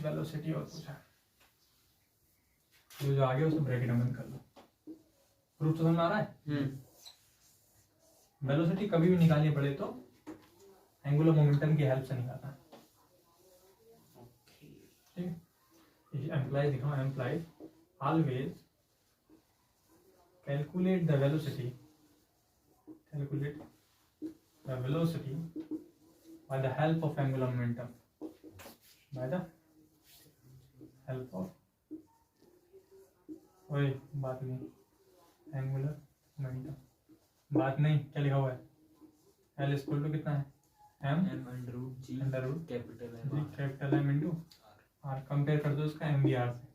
Velocity और पूछा, जो आगे उसको ब्रैकेट में बंद कर लो। प्रूफ तो समझ में आ रहा है। वेलोसिटी कभी भी निकालनी पड़े तो एंगुलर मोमेंटम की हेल्प से निकालना है। ठीक है, एम्प्लाई दिखाओ, employee always calculate the velocity, calculate the velocity by the help of angular momentum, by the help of, ओए बात नहीं, एंगुलर मोमेंटम बात नहीं, क्या लिखा हुआ है, L इक्वल टू कितना है, m under root capital M into R। Compare कर दो इसका MVR से,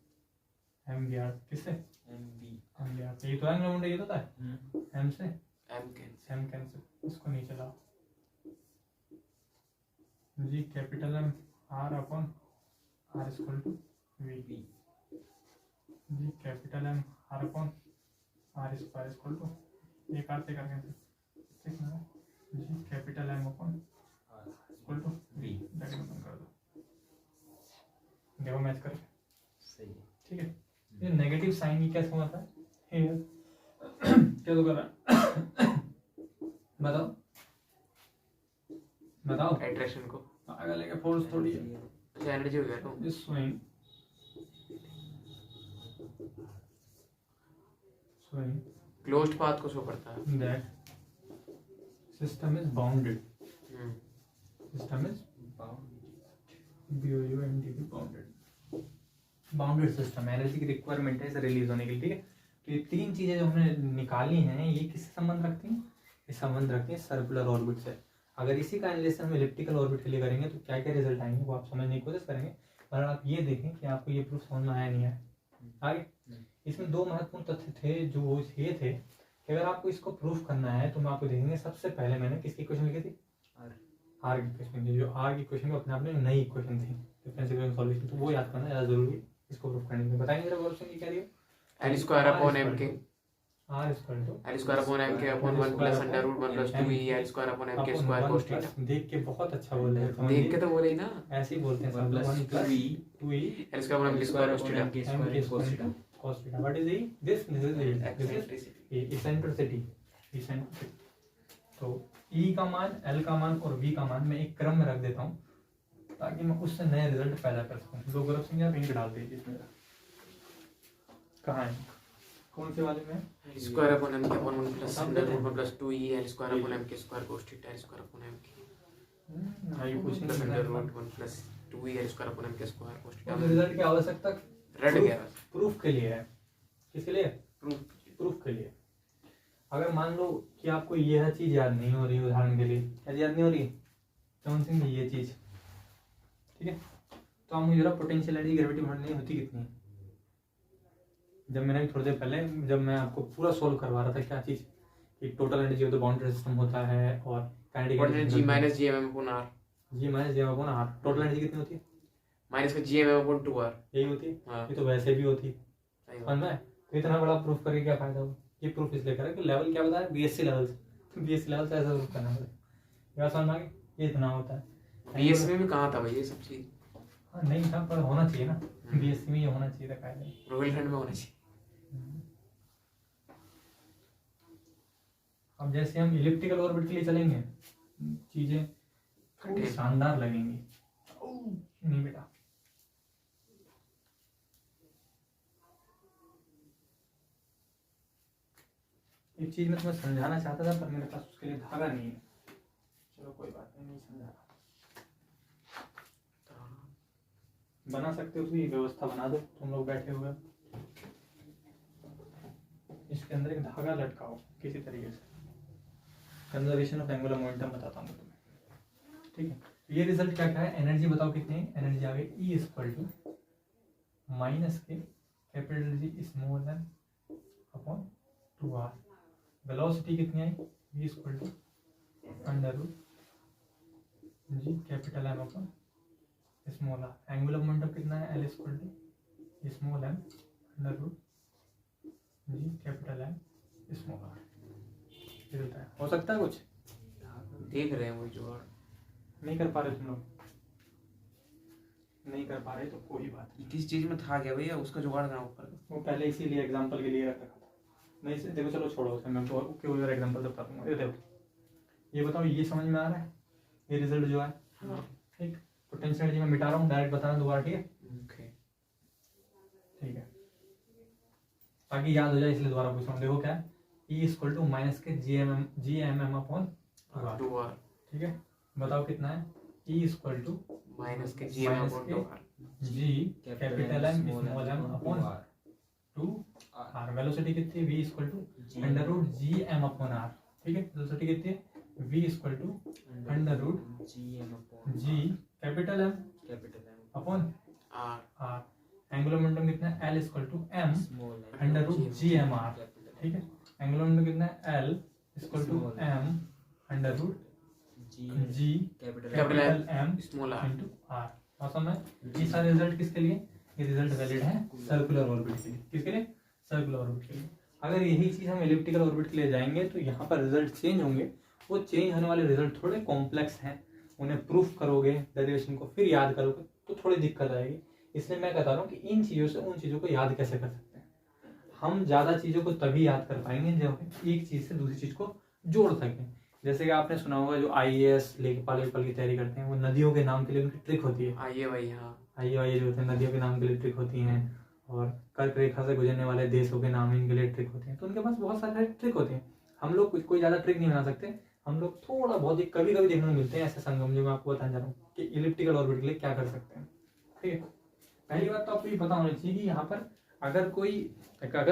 MVR किससे, MVR से। ये तो एंगुलर मोमेंटम, ये तो था M से M कैंसिल, इसको नीचे लाओ, G capital M R upon R equal to V, G capital M R upon R square equal to, एक आर से कर कैंसिल, ठीक है, G capital M upon equal to V, bracket बंद कर दो, देखो मैच करके सही है। ठीक है, ये नेगेटिव साइन ही कैसे होता है, क्या तो कर रहा है बताओ बताओ, एट्रैक्शन को आगे लेके फोर्स थोड़ी है, अच्छा एनर्जी हो गया तो दिस swing क्लोज्ड पाथ को शो करता है, that system is bounded, system is bounded system, energy की रिक्वायरमेंट है इसे रिलीज होने के लिए। ठीक है, तो ये तीन चीजें जो हमने निकाली हैं ये किससे संबंध रखती हैं, ये संबंध रखती हैं सर्कुलर ऑर्बिट से। अगर इसी का एनालिसिस हम इलिप्टिकल ऑर्बिट के लिए करेंगे तो क्या क्या रिजल्ट आएंगे वो आप समझने की कोशिश करेंगे। पर आप ये देखें कि आपको ये प्रूफ समझ में आया नहीं आया। आगे इसमें दो महत्वपूर्ण तथ्य थे जो ये थे कि अगर आपको इसको प्रूफ करना है तो मैं आपको देखेंगे, सबसे पहले मैंने किसकी इक्वेशन लिखी थी, आर की इक्वेशन थी, जो आर की इक्वेशन अपने आप में नई इक्वेशन थी, डिफरेंशियल सॉल्यूशन, तो वो याद करना ज़्यादा जरूरी है इसको प्रूफ करने में। बताएंगे जरा क्वेश्चन की क्या रही है, L square upon m k R equal to L square upon m k upon 1 plus under root 1 plus 2 L square upon m k square cos थीटा। देख के बहुत अच्छा बोल रहे हैं, देख के तो बोले ही ना, ऐसे ही बोलते हैं सब लोग, 1 plus 2e L square upon m k square cos थीटा। cos theta, what is e, this is eccentricity, तो e का मान, l का मान और v का मान मैं एक क्रम में रख देता हूँ ताकि मैं उससे नए रिजल्ट पैदा कर सकूँ। दो ग्राफ संख्या इंक डाल दीजिए इसमें, कहाँ है, कौन से वाले में, square upon m k upon 1 plus under root 1 plus 2 L square upon m k square cos थीटा, L square upon m k ये कुछ plus under root 1 plus 2 L square upon m k square cos थीटा। Result की आवश्यकता red क्या है, proof के लिए है, किसके लिए, प्रूफ के लिए। अगर मान लो कि आपको यह चीज याद नहीं हो रही, उदाहरण के लिए क्या याद नहीं हो रही, कौन सी ये चीज, ठीक है, तो आप मुझे जरा पोटेंशियल एनर्जी ग्रेविटी बढ़नी होती कितनी, जब मैंने थोड़ी देर पहले जब मैं आपको पूरा सोल्व करवा रहा था क्या चीज, कि total energy of the boundary system होता है और kinetic energy minus GMM upon R, G minus GM upon R, total energy कितनी होती है, माइनस का जीएमएम अपॉन 2r, यही होती है। हाँ। ये तो वैसे भी होती है, सही समझ में, तो इतना बड़ा प्रूफ करके क्या फायदा हुआ। ये प्रूफ इसलिए करा कि लेवल क्या बताया, बीएससी लेवल से, बीएससी लेवल से ऐसा प्रूफ करना पड़ेगा, ये समझ में आ गया, ये इतना होता है। बीएससी में भी कहाँ था भाई ये सब चीज, हाँ नहीं था पर होना चाहिए ना, बीएससी में ये होना चाहिए था, कायदे रोहिलखंड में होना चाहिए। अब जैसे हम इलिप्टिकल ऑर्बिट के लिए चलेंगे चीजें थोड़ी शानदार लगेंगी। नहीं बेटा, एक चीज मैं तुम्हें समझाना चाहता था पर मेरे पास उसके लिए धागा नहीं है, चलो कोई बात नहीं समझा रहा, बना सकते हो तो ये व्यवस्था बना दो, तुम लोग बैठे हुए इसके अंदर एक धागा लटकाओ किसी तरीके से, कंजर्वेशन ऑफ एंगुलर मोमेंटम बताता हूँ तुम्हें। ठीक है, ये रिजल्ट क्या क्या है, एनर्जी बताओ कितनी है, एनर्जी आ गई E इक्वल टू माइनस के capital G small N upon 2r, velocity कितनी आई V equal to under root G capital M upon small r, angular momentum कितना है L equal to small m under root G capital M small r। Result है, हो सकता है कुछ देख रहे हैं वो जो नहीं कर पा रहे तुम लोग, नहीं कर पा रहे तो कोई बात नहीं, किस चीज में था क्या भैया, उसका जुगाड़ करना ऊपर। वो पहले इसीलिए एग्जांपल के लिए रख रखा था। नहीं से देखो, चलो छोड़ो उसे, मैं तो कोई और एग्जांपल बता दूंगा। ये देखो, ये बताओ, ये समझ में आ रहा है ये रिजल्ट जो है? हाँ। ठीक, पोटेंशियल एनर्जी मैं मिटा रहा हूँ, डायरेक्ट बताना दोबारा, ठीक है? ओके। ठीक है, ताकि याद हो जाए इसलिए दोबारा पूछ रहा हूँ। देखो क्या है, E इक्वल टू माइनस के G M M upon 2r। ठीक है, बताओ कितना है? E इक्वल टू माइनस के G M upon 2r। G capital M small M upon 2r। Velocity कितनी है? V equal to under root G M upon r। ठीक है, वेलोसिटी कितनी है? V equal to under root G capital M upon r। Angular momentum कितना है? L equal to m under root G M R. ठीक है, angular momentum कितना है? L equal to m under root G capital M small r। Into R. मौसम है, ये सारे रिजल्ट किसके लिए? ये रिजल्ट वैलिड है सर्कुलर ऑर्बिट के लिए। किसके लिए? सर्कुलर ऑर्बिट के लिए। अगर यही चीज हम एलिप्टिकल ऑर्बिट के लिए जाएंगे तो यहाँ पर रिजल्ट चेंज होंगे। वो चेंज होने वाले रिजल्ट थोड़े कॉम्प्लेक्स हैं, उन्हें प्रूफ करोगे, डेरिवेशन को फिर याद करोगे तो थोड़ी दिक्कत आएगी। इसलिए मैं कहता रहा हूँ कि इन चीज़ों से उन चीज़ों को याद कैसे कर सकते हैं। हम ज़्यादा चीज़ों को तभी याद कर पाएंगे जब एक चीज़ से दूसरी चीज़ को जोड़ सकें। जैसे कि आपने सुना होगा जो IAS लेखपाल वेखपाल की तैयारी करते हैं, वो नदियों के नाम के लिए उनकी ट्रिक होती है। आइए भाई। हाँ, आइए जो होते हैं नदियों के नाम के लिए ट्रिक होती हैं, और कर्क रेखा से गुजरने वाले देशों के नाम इनके लिए ट्रिक होते हैं। तो उनके पास बहुत सारे ट्रिक होते हैं। हम लोग कोई ज़्यादा ट्रिक नहीं बना सकते। हम लोग थोड़ा बहुत ही कभी कभी देखने को मिलते हैं ऐसे संगम, जो मैं आपको बताने जा रहा हूँ कि इलिप्टिकल ऑर्बिट के लिए क्या कर सकते हैं। ठीक है, पहली बात तो आपको ये पता होना चाहिए कि यहाँ पर अगर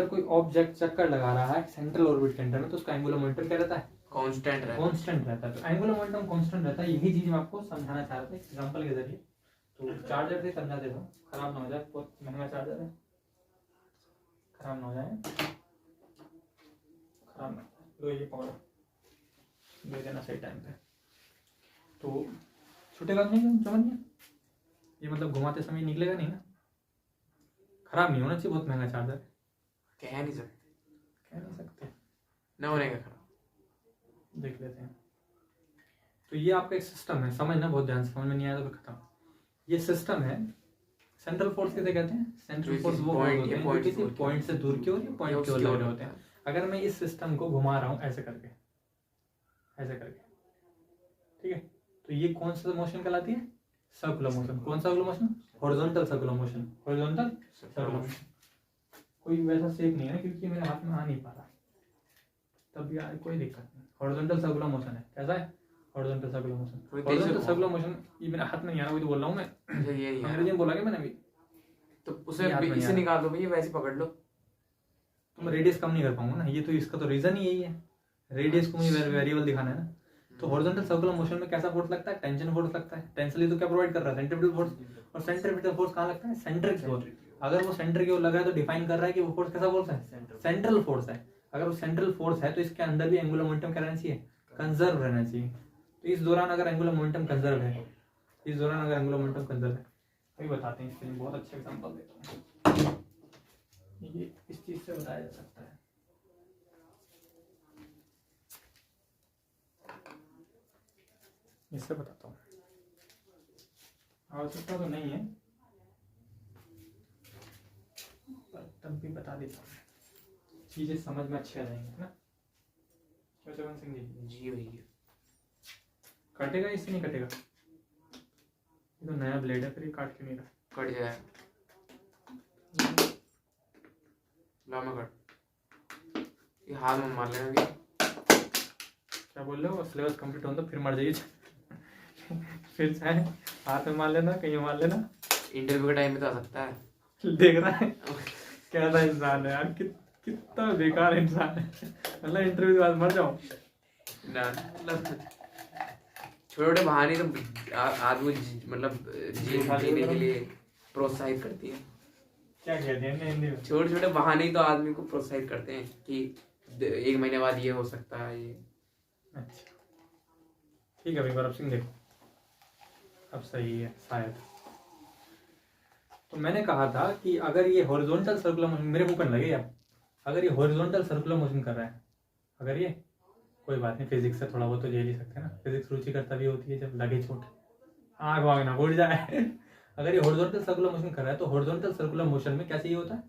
कोई ऑब्जेक्ट चक्कर लगा रहा है सेंट्रल ऑर्बिट के अंदर में, तो उसका एंगुलर मोमेंटम क्या रहता है? कांस्टेंट रहता है। तो एंगुलर मोमेंटम कांस्टेंट रहता है। यही चीज मैं आपको समझाना चाह रहा था एग्जांपल के जरिए। तो चार्जर से समझा देता हूँ, खराब ना हो जाए, बहुत महंगा चार्जर है, खराब ना हो जाए, खराब ना हो जाए। ये पकड़ो, दे देना सही टाइम पे, तो छूटेगा नहीं, समझ नहीं? ये मतलब घुमाते समय निकलेगा नहीं ना? खराब नहीं होना चाहिए, बहुत महंगा चार्जर है। कह नहीं सकते ना होने का खराब। देख लेते हैं। तो ये आपका एक सिस्टम है, समझना बहुत ध्यान से, समझ में नहीं आया तो खत्म। ये सिस्टम है। सेंट्रल फोर्स किसे कहते हैं? सेंट्रल फोर्स वो होते हैं जो किसी पॉइंट से दूर की ओर या पॉइंट की ओर लग रहे होते हैं। अगर मैं इस सिस्टम को घुमा रहा हूँ ऐसे करके, ठीक है, तो ये कौन सा मोशन कहलाती है? Circular motion. कौन सा circular motion? Horizontal circular motion. Horizontal circular motion. कोई वैसा शेप नहीं है क्योंकि मेरे हाथ में आ नहीं पा रहा, तब भी कोई दिक्कत नहीं। हॉरिजॉन्टल सर्कुलर मोशन है। कैसा है? Horizontal circular motion. Horizontal circular motion, ये मेरे हाथ में नहीं आ रहा, वही तो बोल रहा हूँ मैं। अंग्रेजी में बोला क्या मैंने अभी? तो उसे इसे निकाल दो भैया, वैसे पकड़ लो। तो मैं रेडियस कम नहीं कर पाऊंगा ना, ये तो इसका तो रीजन ही यही है, रेडियस को मुझे वेरिएबल दिखाना है ना। तो हॉरिजॉन्टल सर्कुलर मोशन में कैसा फोर्स लगता है? टेंशन फोर्स लगता है। टेंसिल तो क्या प्रोवाइड कर रहा है? Centrifugal force. और सेंट्रीफ्यूगल फोर्स कहाँ लगता है? सेंटर की ओर। अगर वो सेंटर की ओर लग रहा है तो डिफाइन कर रहा है कि वो फोर्स कैसा फोर्स है? सेंट्रल फोर्स है। अगर वो सेंट्रल फोर्स है तो इसके अंदर भी एंगुलर मोमेंटम क्या रहना चाहिए? कंजर्व रहना चाहिए। तो इस दौरान अगर एंगुलर मोमेंटम कंजर्व है, अभी बताते हैं, इसके लिए बहुत अच्छा एग्जांपल देता हूँ। ये इस चीज से बताया जा सकता है। इससे बताता हूँ, आवश्यकता तो नहीं है पर तब भी बता देता हूँ, चीजें समझ में अच्छी आ जाएंगी, है ना? क्या चवन सिंह जी भैया, कटेगा इससे? नहीं कटेगा, ये तो नया ब्लेड है, फिर ये काट क्यों नहीं रहा? कट जाएगा। ला मैं कट, ये हाथ में मार लेना। क्या बोल रहे हो? सिलेबस कंप्लीट हो तो फिर मर जाइए। फिर चाहे हाथ में मार लेना, कहीं मार लेना, इंटरव्यू के टाइम में तो आ सकता है। देख रहा है कैसा इंसान है यार, कितना बेकार इंसान है। मतलब इंटरव्यू के बाद मर जाओ ना, मतलब छोटे छोटे बहाने तो आदमी मतलब जीने के लिए प्रोत्साहित करती है। क्या कहते हैं हिंदी में? छोटे छोटे बहाने ही तो आदमी को प्रोत्साहित करते हैं कि 1 महीने बाद ये हो सकता है ये। अच्छा ठीक है भाई, बर्फ सिंह देखो अब सही है शायद। तो मैंने कहा था कि अगर ये हॉरिजॉन्टल सर्कुलर मोशन, मेरे मुंह पर लगे आप, अगर ये हॉरिजॉन्टल सर्कुलर मोशन कर रहा है, अगर ये, कोई बात नहीं, फिजिक्स से थोड़ा बहुत तो झेल ही सकते हैं ना, फिजिक्स रुचि करता भी होती है, जब लगे चोट आग वाग ना उड़ जाए। अगर ये हॉरिजॉन्टल सर्कुलर मोशन कर रहा है तो हॉरिजॉन्टल सर्कुलर मोशन में क्या चाहिए होता है,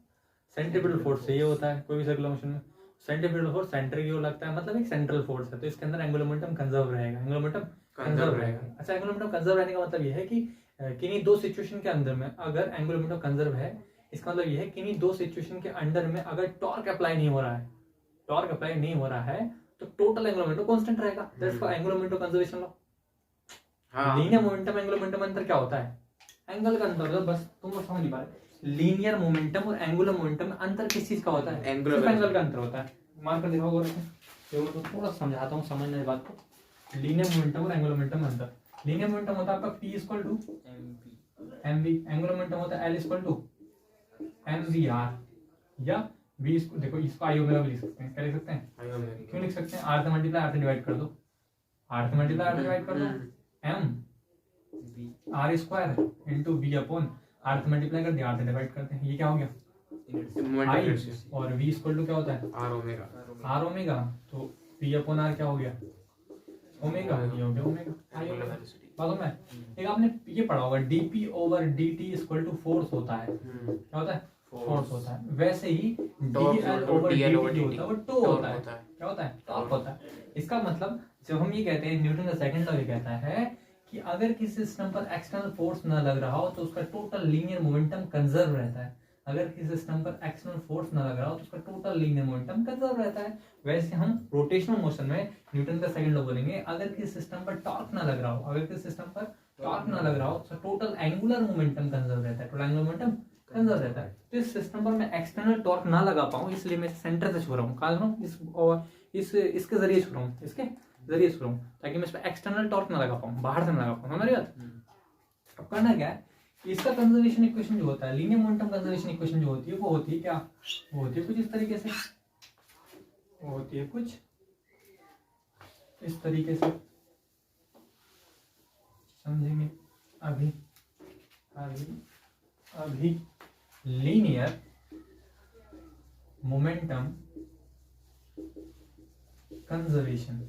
सेंट्रीपिटल फोर्स चाहिए होता है। कोई भी सर्कुलर मोशन में सेंट्रीपिटल फोर्स सेंटर की ओर लगता है, मतलब एक सेंट्रल फोर्स है, तो इसके अंदर एंगुलर मोमेंटम कंजर्व रहेगा, एंगुलर मोमेंटम कंजर्व रहेगा। अच्छा, एंगुलर मोमेंटम कंजर्व रहने का मतलब ये है कि किन्हीं दो सिचुएशन के अंदर में अगर एंगुलर मोमेंटम कंजर्व है, इसका मतलब ये है किन्हीं दो सिचुएशन के अंदर में अगर टॉर्क अप्लाई नहीं हो रहा है, टॉर्क अप्लाई नहीं हो रहा है तो टोटल एंगुलर मोमेंटम कांस्टेंट रहेगा। That's why angular momentum conservation law. Linear momentum angular momentum अंतर क्या होता है, एंगल का अंतर होता है, बस तुम लोग समझ नहीं पा रहे। लीनियर मोमेंटम और एंगुलर मोमेंटम में अंतर किस चीज का होता है, एंगुलर एंगल का अंतर होता है। मार्क कर दिखाओ, देखो तो थोड़ा समझाता हूँ, समझने की बात को। लीनियर मोमेंटम और एंगुलर मोमेंटम में अंतर, लीनियर मोमेंटम होता है आपका P equal to mv, angular momentum होता है L इक्वल टू mvr, या v इसको देखो, इसको आई ओमेगा भी लिख सकते हैं। क्या लिख सकते हैं, क्यों लिख सकते हैं, r से मल्टीप्लाई r से डिवाइड कर दो, r से मल्टीप्लाई r से डिवाइड कर दो, m r square into v upon r से मल्टीप्लाई कर दिया, r से डिवाइड करते हैं, ये क्या हो गया I, और v इक्वल टू क्या होता है r ओमेगा, तो p अपॉन r क्या हो गया ओमेगा, ये हो गया ओमेगा। बातों में एक आपने ये पढ़ा होगा dp over dt equal to force होता है, क्या होता है फोर्स होता है। वैसे ही dl ओवर dt जो होता है वो टो होता है, क्या होता है टॉर्क होता है। इसका मतलब जब हम ये कहते हैं, न्यूटन का सेकंड लॉ ये कहता है कि अगर किसी सिस्टम पर एक्सटर्नल फोर्स ना लग रहा हो तो उसका टोटल लीनियर मोमेंटम कंजर्व रहता है। अगर किसी सिस्टम पर एक्सटर्नल फोर्स ना लग रहा हो तो उसका टोटल लीनियर मोमेंटम कंजर्व रहता है। वैसे हम रोटेशनल मोशन में न्यूटन का सेकंड लॉ बोलेंगे, अगर किसी सिस्टम पर टॉर्क ना लग रहा हो, अगर किसी सिस्टम पर टॉर्क ना लग रहा हो तो टोटल एंगुलर मोमेंटम कंजर्व रहता है, टोटल एंगुलर मोमेंटम कंजर्व रहता है। तो इस सिस्टम पर मैं एक्सटर्नल टॉर्क ना लगा पाऊं, इसलिए मैं सेंटर से छू रहा हूँ, कहाँ छू रहा हूँ, इस और इसके जरिए छू रहा हूँ, इसके जरिए छू रहा हूँ, ताकि मैं इस पर एक्सटर्नल टॉर्क ना लगा पाऊं, बाहर से ना लगा पाऊं। हमारी बात अब करना क्या है, इसका कंजर्वेशन इक्वेशन जो होता है, लीनियर मोमेंटम कंजर्वेशन इक्वेशन जो होती है वो होती है क्या, वो होती है कुछ इस तरीके से, वो होती है कुछ इस तरीके से, समझेंगे अभी अभी अभी। लीनियर मोमेंटम कंजर्वेशन,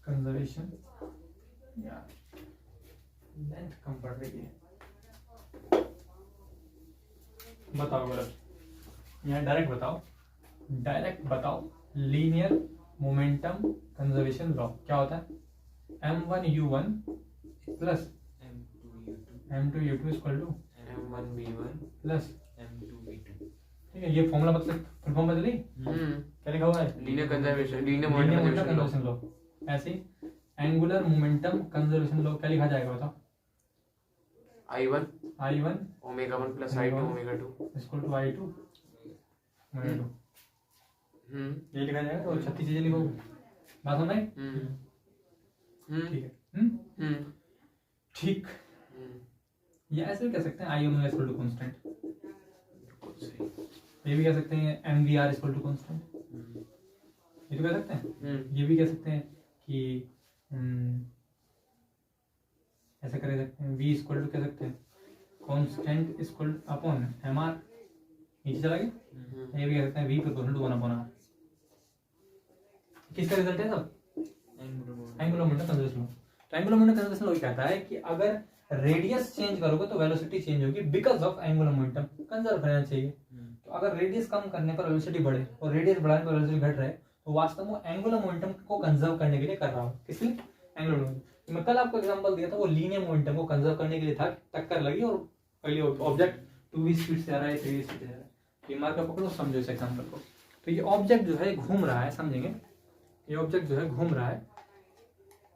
कंजर्वेशन यार लेंथ कम पड़ रही है, बताओ गलत, यहाँ डायरेक्ट बताओ, डायरेक्ट बताओ। लीनियर मोमेंटम कंजर्वेशन लॉ क्या होता है, m1u1 plus m2u2 equal to m1v1 plus m2v2। ठीक है, ये फॉर्मूला मतलब फुल फॉर्म बदली, क्या लिखा हुआ है, linear conservation, linear momentum momentum conservation law. ऐसे एंगुलर मोमेंटम कंजर्वेशन लॉ क्या लिखा जाएगा बताओ, I1 omega 1 plus I2 omega 2 equal to I2 omega 2, ये लिखा जाएगा और 36 चीजें लिखोगे, बात समझ में? ठीक है, ठीक। ये ऐसे भी कह सकते हैं I omega equal to constant, ये भी कह सकते हैं MVR इक्वल टू कांस्टेंट, ये तो कह सकते हैं। ये भी कह सकते हैं कि ऐसे कर सकते हैं, V इक्वल टू कह सकते हैं कांस्टेंट इक्वल अपॉन MR, नीचे चला गया। ये भी कह सकते हैं V proportional to 1 upon R। किसका रिजल्ट है सब, एंगुलर मोमेंटम कंजर्वेशन लॉ। तो एंगुलर मोमेंटम कंजर्वेशन लॉ कहता है कि अगर रेडियस चेंज करोगे तो वेलोसिटी चेंज होगी, because of angular momentum conserve रहना चाहिए। तो अगर रेडियस कम करने पर वेलोसिटी बढ़े और रेडियस बढ़ाने पर वेलोसिटी घट रहे तो वास्तव में एंगुलर मोमेंटम को कंजर्व करने के लिए कर रहा हूँ, किसलिए एंगुलर मोमेंटम। मैं कल आपको एग्जांपल दिया था, वो लीनियर मोमेंटम को कंजर्व करने के लिए था, टक्कर लगी और पहले ऑब्जेक्ट 2v स्पीड से आ रहा है, 3v स्पीड से आ रहा है। ये मार्कर पकड़ो, समझो इस एग्जांपल को। तो ये ऑब्जेक्ट जो है घूम रहा है, समझेंगे, ये ऑब्जेक्ट जो है घूम रहा है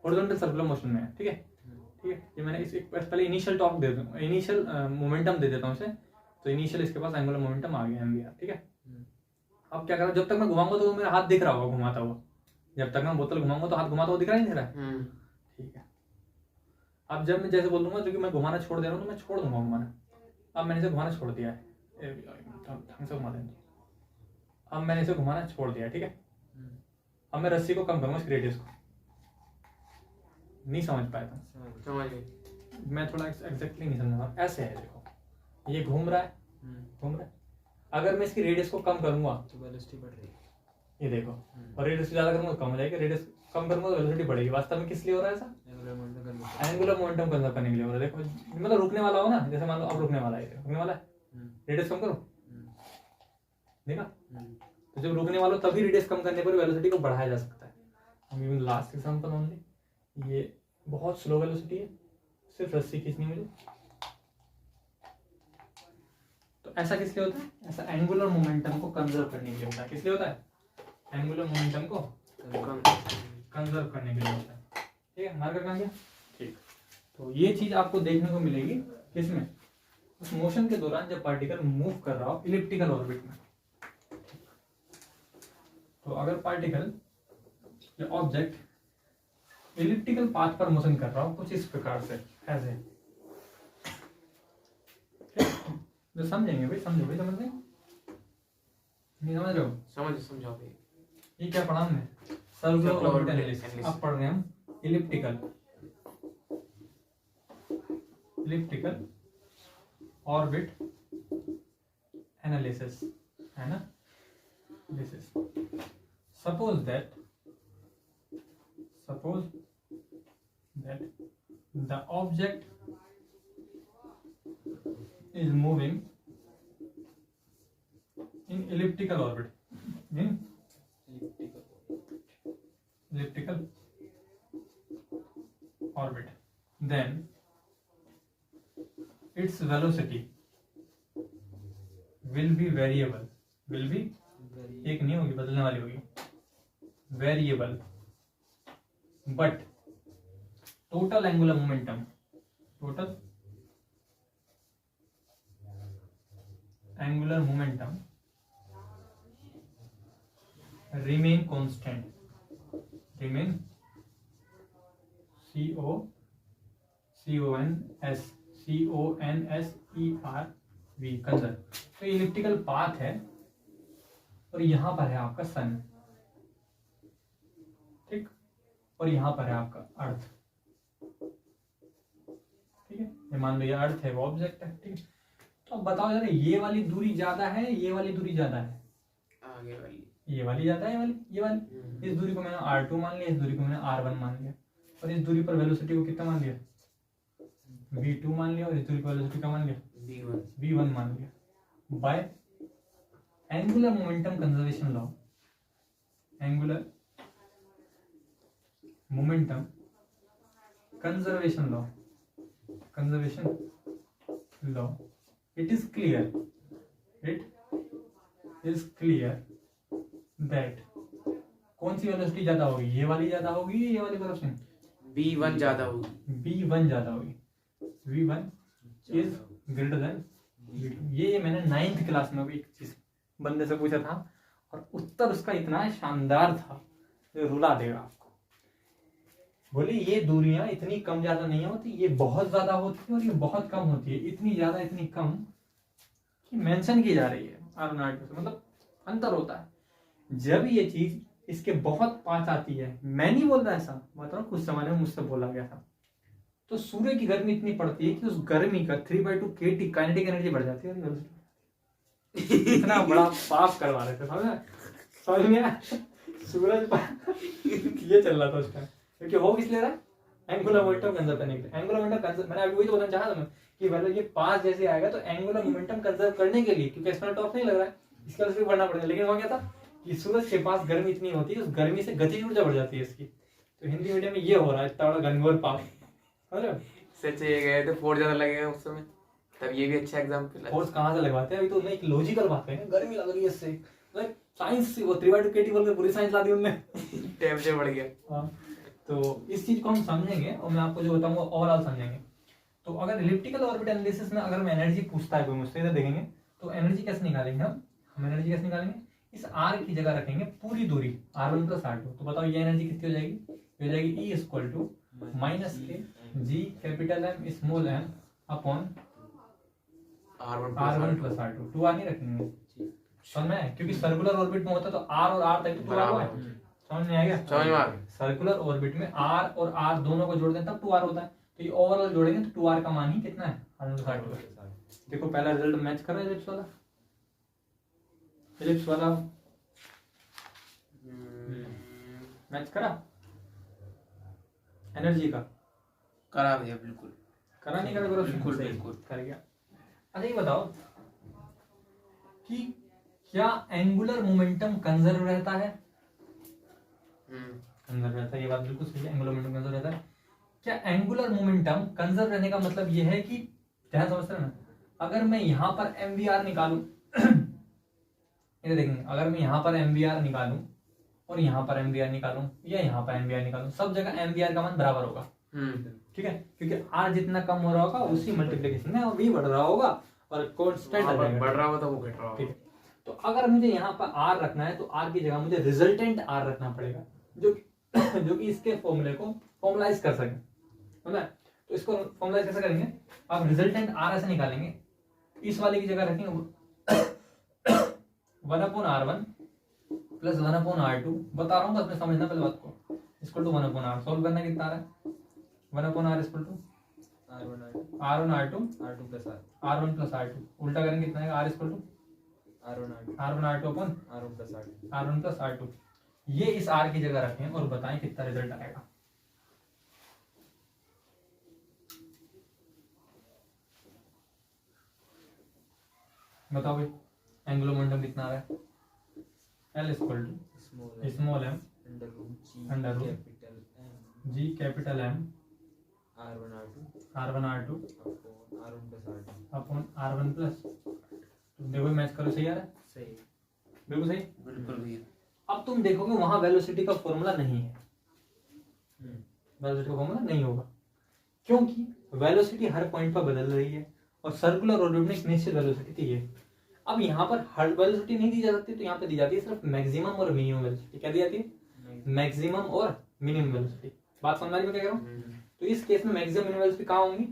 हॉरिजॉन्टल सर्कुलर मोशन में है, ठीक है ठीक है। ये मैंने इस पहले इनिशियल टॉर्क दे दूं, इनिशियल मोमेंटम दे देता हूं इसे, तो इनिशियल इसके पास एंगुलर मोमेंटम आ गया MVR, ठीक है। अब क्या करा, जब तक मैं घुमाऊंगा तो मेरा हाथ दिख रहा होगा घुमाता हुआ, जब तक मैं बोतल घुमाऊंगा तो हाथ घुमाता हुआ दिख रहा नहीं, दिख रहा है, ठीक है। अब जब मैं जैसे बोल दूंगा, क्योंकि मैं घुमाना छोड़ दे रहा हूँ तो मैं छोड़ दूंगा घुमाना। अब मैंने इसे घुमाना छोड़ दिया है, ढंग से घुमा देंगे। अब मैंने इसे घुमाना छोड़ दिया, ठीक है। अब मैं रस्सी को कम करूंगा, इसकी रेडियस को, नहीं समझ पाया तुम, समझ गए, मैं थोड़ा एग्जैक्टली नहीं समझ रहा। ऐसे है, देखो ये घूम रहा है, घूम रहा है। अगर मैं इसकी रेडियस को कम करूंगा तो वेलोसिटी बढ़ रही है, ये देखो, और रेडियस ज्यादा करूंगा कम हो जाएगी, रेडियस कम करूंगा तो वेलोसिटी बढ़ेगी। वास्तव में किस लिए हो रहा है ऐसा? एंगुलर मोमेंटम कंजर्व करने के लिए हो रहा है। देखो मतलब रुकने वाला हो ना, जैसे मान लो अब रुकने वाला है, रुकने वाला है, रेडियस कम करो, देखा? तो जब रुकने वाला हो तभी रेडियस कम करने पर वेलोसिटी को बढ़ाया जा सकता है। हम गिवन लास्ट एग्जांपल ओनली, ये बहुत स्लो वेलोसिटी है, सिर्फ रस्सी खींचनी मुझे। तो ऐसा किस लिए होता है? ऐसा एंगुलर मोमेंटम को कंजर्व करने के लिए होता है। किस लिए होता है? एंगुलर मोमेंटम को कंजर्व करने के लिए होता है। ठीक है, मार्कर कहाँ गया? ठीक। तो ये चीज आपको देखने को मिलेगी किसमें? उस मोशन के दौरान जब पार्टिकल मूव कर रहा हो इलिप्टिकल ऑर्बिट में। तो अगर पार्टिकल या ऑब्जेक्ट इलिप्टिकल पाथ पर मोशन कर रहा हो कुछ इस प्रकार से, ऐसे, जो समझेंगे भाई, समझो भाई, समझ रहे नहीं? समझ रहे हो? समझाओ भाई। ये क्या पढ़ा हमने? Circular orbit analysis. अब पढ़ रहे हैं हम इलिप्टिकल ऑर्बिट एनालिसिस, है ना? Suppose that the object is moving in elliptical orbit, then its velocity will be variable, एक नहीं होगी, बदलने वाली होगी, variable, but total angular momentum remain constant, CONSERV, conserve. तो इलिप्टिकल पाथ है और यहां पर है आपका सन, ठीक, और यहां पर है आपका अर्थ, ठीक है? ये मान लो ये अर्थ है, वो ऑब्जेक्ट है, ठीक है? तो अब बताओ जरा, ये वाली दूरी ज्यादा है, ये वाली दूरी ज्यादा है? आगे वाली, ये वाली ज्यादा है, ये वाली। इस दूरी को मैंने R2 मान लिया, इस दूरी को मैंने R1 मान लिया, और इस दूरी पर वेलोसिटी को कितना मान लिया? V2 मान लिया, और इस दूरी पर वेलोसिटी का मान लिया? V1 मान लिया। By angular momentum conservation law, angular momentum conservation law, it is clear that कौन सी वेलोसिटी ज्यादा होगी? ये वाली ज्यादा होगी, ये वाली वेलोसिटी? V1 ज्यादा होगी। V1 ज्यादा होगी। V1 is greater than V2। ये मैंने 9th क्लास में भी एक चीज बंदे से पूछा था, और उत्तर उसका इतना शानदार था जो रुला देगा आपको। बोले ये दूरियां इतनी कम ज्यादा नहीं होती, ये बहुत ज्यादा होती है और ये बहुत कम होती है। इतनी ज्यादा इतनी कम कि मेंशन की जा रही है R1 से, मतलब अंतर होता है। जब ये चीज इसके बहुत पास आती है, मैं नहीं बोल रहा ऐसा, मतलब कुछ समय में मुझसे बोला गया था, तो सूर्य की गर्मी इतनी पड़ती है कि उस गर्मी का 3/2 kT काइनेटिक एनर्जी बढ़ जाती है। और इतना बड़ा पाप करवा रहे थे, समझ में आया? सूरज ये चल रहा था उस टाइम, क्योंकि हो किस ले रहा है? एंगुलर मोमेंटम कंजर्व करने के लिए। एंगुलर मोमेंटम कंजर्व, मैंने अभी वही तो बताना चाहा था कि मतलब ये पास जैसे आएगा तो एंगुलर मोमेंटम कंजर्व करने के लिए, क्योंकि एक्सटर्नल टॉर्क नहीं लग रहा है, इसका सिर्फ बढ़ना पड़ेगा। लेकिन वो क्या था कि सूरज के पास गर्मी इतनी होती है, उस गर्मी से गतिज ऊर्जा बढ़ जाती है इसकी। तो हिंदी मीडियम में ये हो रहा है, इतना बड़ा घनघोर पाप। सच ये गए तो फोर्स ज्यादा लगेगा उस समय, तब ये भी अच्छा एग्जांपल है। फोर्स कहाँ से लगवाते हैं? अभी तो मैं एक लॉजिकल बात है, गर्मी लग रही है इससे, लाइक साइंस वो 3/2 kT बोल के पूरी साइंस ला दी उन्होंने, टेम्परेचर बढ़ गया। हाँ, तो इस चीज को हम समझेंगे और मैं आपको जो बताऊंगा ओवरऑल समझेंगे। तो अगर इलिप्टिकल ऑर्बिट एनालिसिस में अगर मैं एनर्जी पूछता है कोई मुझसे, इधर देखेंगे तो एनर्जी कैसे निकालेंगे हम एनर्जी कैसे निकालेंगे? इस R की जगह रखेंगे पूरी दूरी R1 + R2। तो बताओ ये एनर्जी कितनी हो जाएगी? हो जाएगी E = -K-M upon R1 + R2। 2R नहीं रखेंगे, समझ में आया? क्योंकि सर्कुलर ऑर्बिट में होता है तो R और R तक तो 2R हुआ है। समझ में आ गया? समझ में आ गया। सर्कुलर ऑर्बिट में R और R दोनों को जोड़ दें तब 2R होता है। तो ये ओवरऑल जोड़ेंगे तो 2R का मान ही कितना है? R1 + R2। देखो पहला रिजल्ट मैच कर रहा है एलिप्स वाला मैच करा एनर्जी का? करा भैया बिल्कुल। करा नहीं करा करो? बिल्कुल सही, बिल्कुल कर गया। अच्छा ये बताओ कि क्या एंगुलर मोमेंटम कंजर्व रहता है? कंजर्व रहता है, ये बात बिल्कुल सही है, एंगुलर मोमेंटम कंजर्व रहता है। क्या एंगुलर मोमेंटम कंजर्व रहने का मतलब ये है कि, ध्यान समझते हैं ना, अगर मैं यहाँ पर MVR निकालूं ये देखेंगे, अगर मैं यहाँ पर MVR निकालूं और यहाँ पर MVR निकालूं या यहाँ पर MVR निकालूं, सब जगह MVR का मान बराबर होगा। ठीक है, क्योंकि R जितना कम हो रहा होगा उसी मल्टीप्लिकेशन में V बढ़ रहा होगा और कांस्टेंट बढ़ रहा होगा तो वो घट रहा ठीक होगा। है, तो अगर मुझे यहाँ पर R रखना है तो R की जगह मुझे रिजल्टेंट R रखना पड़ेगा, जो कि इसके फॉर्मूले को फॉर्मुलाइज कर सके, है ना? तो इसको फॉर्मुलाइज कैसे करेंगे? आप रिजल्टेंट R ऐसे निकालेंगे, इस वाले की जगह रखेंगे 1/R1 प्लस 1/R2, बता रहा हूँ बस, मैं समझना पहले बात को, इक्वल टू 1/R। सॉल्व करना कितना आ रहा है? 1/R equal to R1 R2 R1 plus R2, उल्टा करेंगे कितना है? R equal to R1 R2 upon R1 plus R2। ये इस R की जगह रखें और बताएं कितना रिजल्ट आएगा। बताओ भाई, एंगुलर मोमेंटम कितना आ रहा है? L equal to small m under root G capital M R1 R2 upon R1 plus, देखो मैच करो, सही आ रहा है? सही, बिल्कुल सही। बिल्कुल भैया। अब तुम देखोगे वहां वेलोसिटी का फॉर्मूला नहीं है, वेलोसिटी का फॉर्मूला नहीं होगा, क्योंकि वेलोसिटी हर पॉइंट पर बदल रही है और सर्कुलर ऑर्बिट में एक निश्चित वेलोसिटी थी है। अब यहाँ पर हर वेलोसिटी नहीं दी जा सकती, तो यहाँ पे दी जाती है सिर्फ मैक्सिमम और मिनिमम वेलोसिटी। क्या दी जाती है? मैक्सिमम और मिनिमम वेलोसिटी। बात समझ में क्या कह रहा हूँ? तो इस केस में मैक्सिमम मिनिमम वेलोसिटी कहाँ होंगी?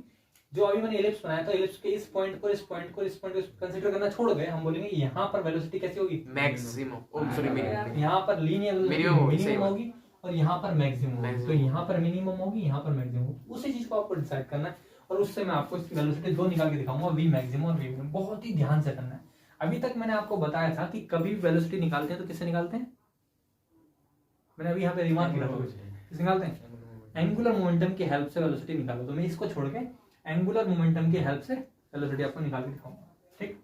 जो अभी मैंने इलिप्स बनाया था, इलिप्स के इस पॉइंट को कंसीडर करना छोड़ गए, हम बोलेंगे यहाँ पर वेलोसिटी कैसी होगी? Maximum, sorry minimum. यहाँ पर लीनियर मिनिमम होगी और यहाँ पर मैक्सिमम होगी, तो यहाँ पर मिनिमम होगी, यहाँ पर मैक्सिमम होगी। उसी चीज को आपको डिसाइड करना है और उससे मैं आपको इसकी वेलोसिटी दो निकाल के दिखाऊंगा, वी मैक्सिमम और वी मिनिमम। बहुत ही ध्यान से करना है। अभी तक मैंने आपको बताया था कि कभी वेलोसिटी निकालते हैं तो किससे निकालते हैं? मैंने अभी यहाँ पे रिमार्क किया था, किससे निकालते हैं? एंगुलर मोमेंटम की हेल्प से वेलोसिटी निकालो। तो मैं इसको छोड़ के एंगुलर मोमेंटम की हेल्प से वेलोसिटी आपको निकाल के दिखाऊंगा, ठीक?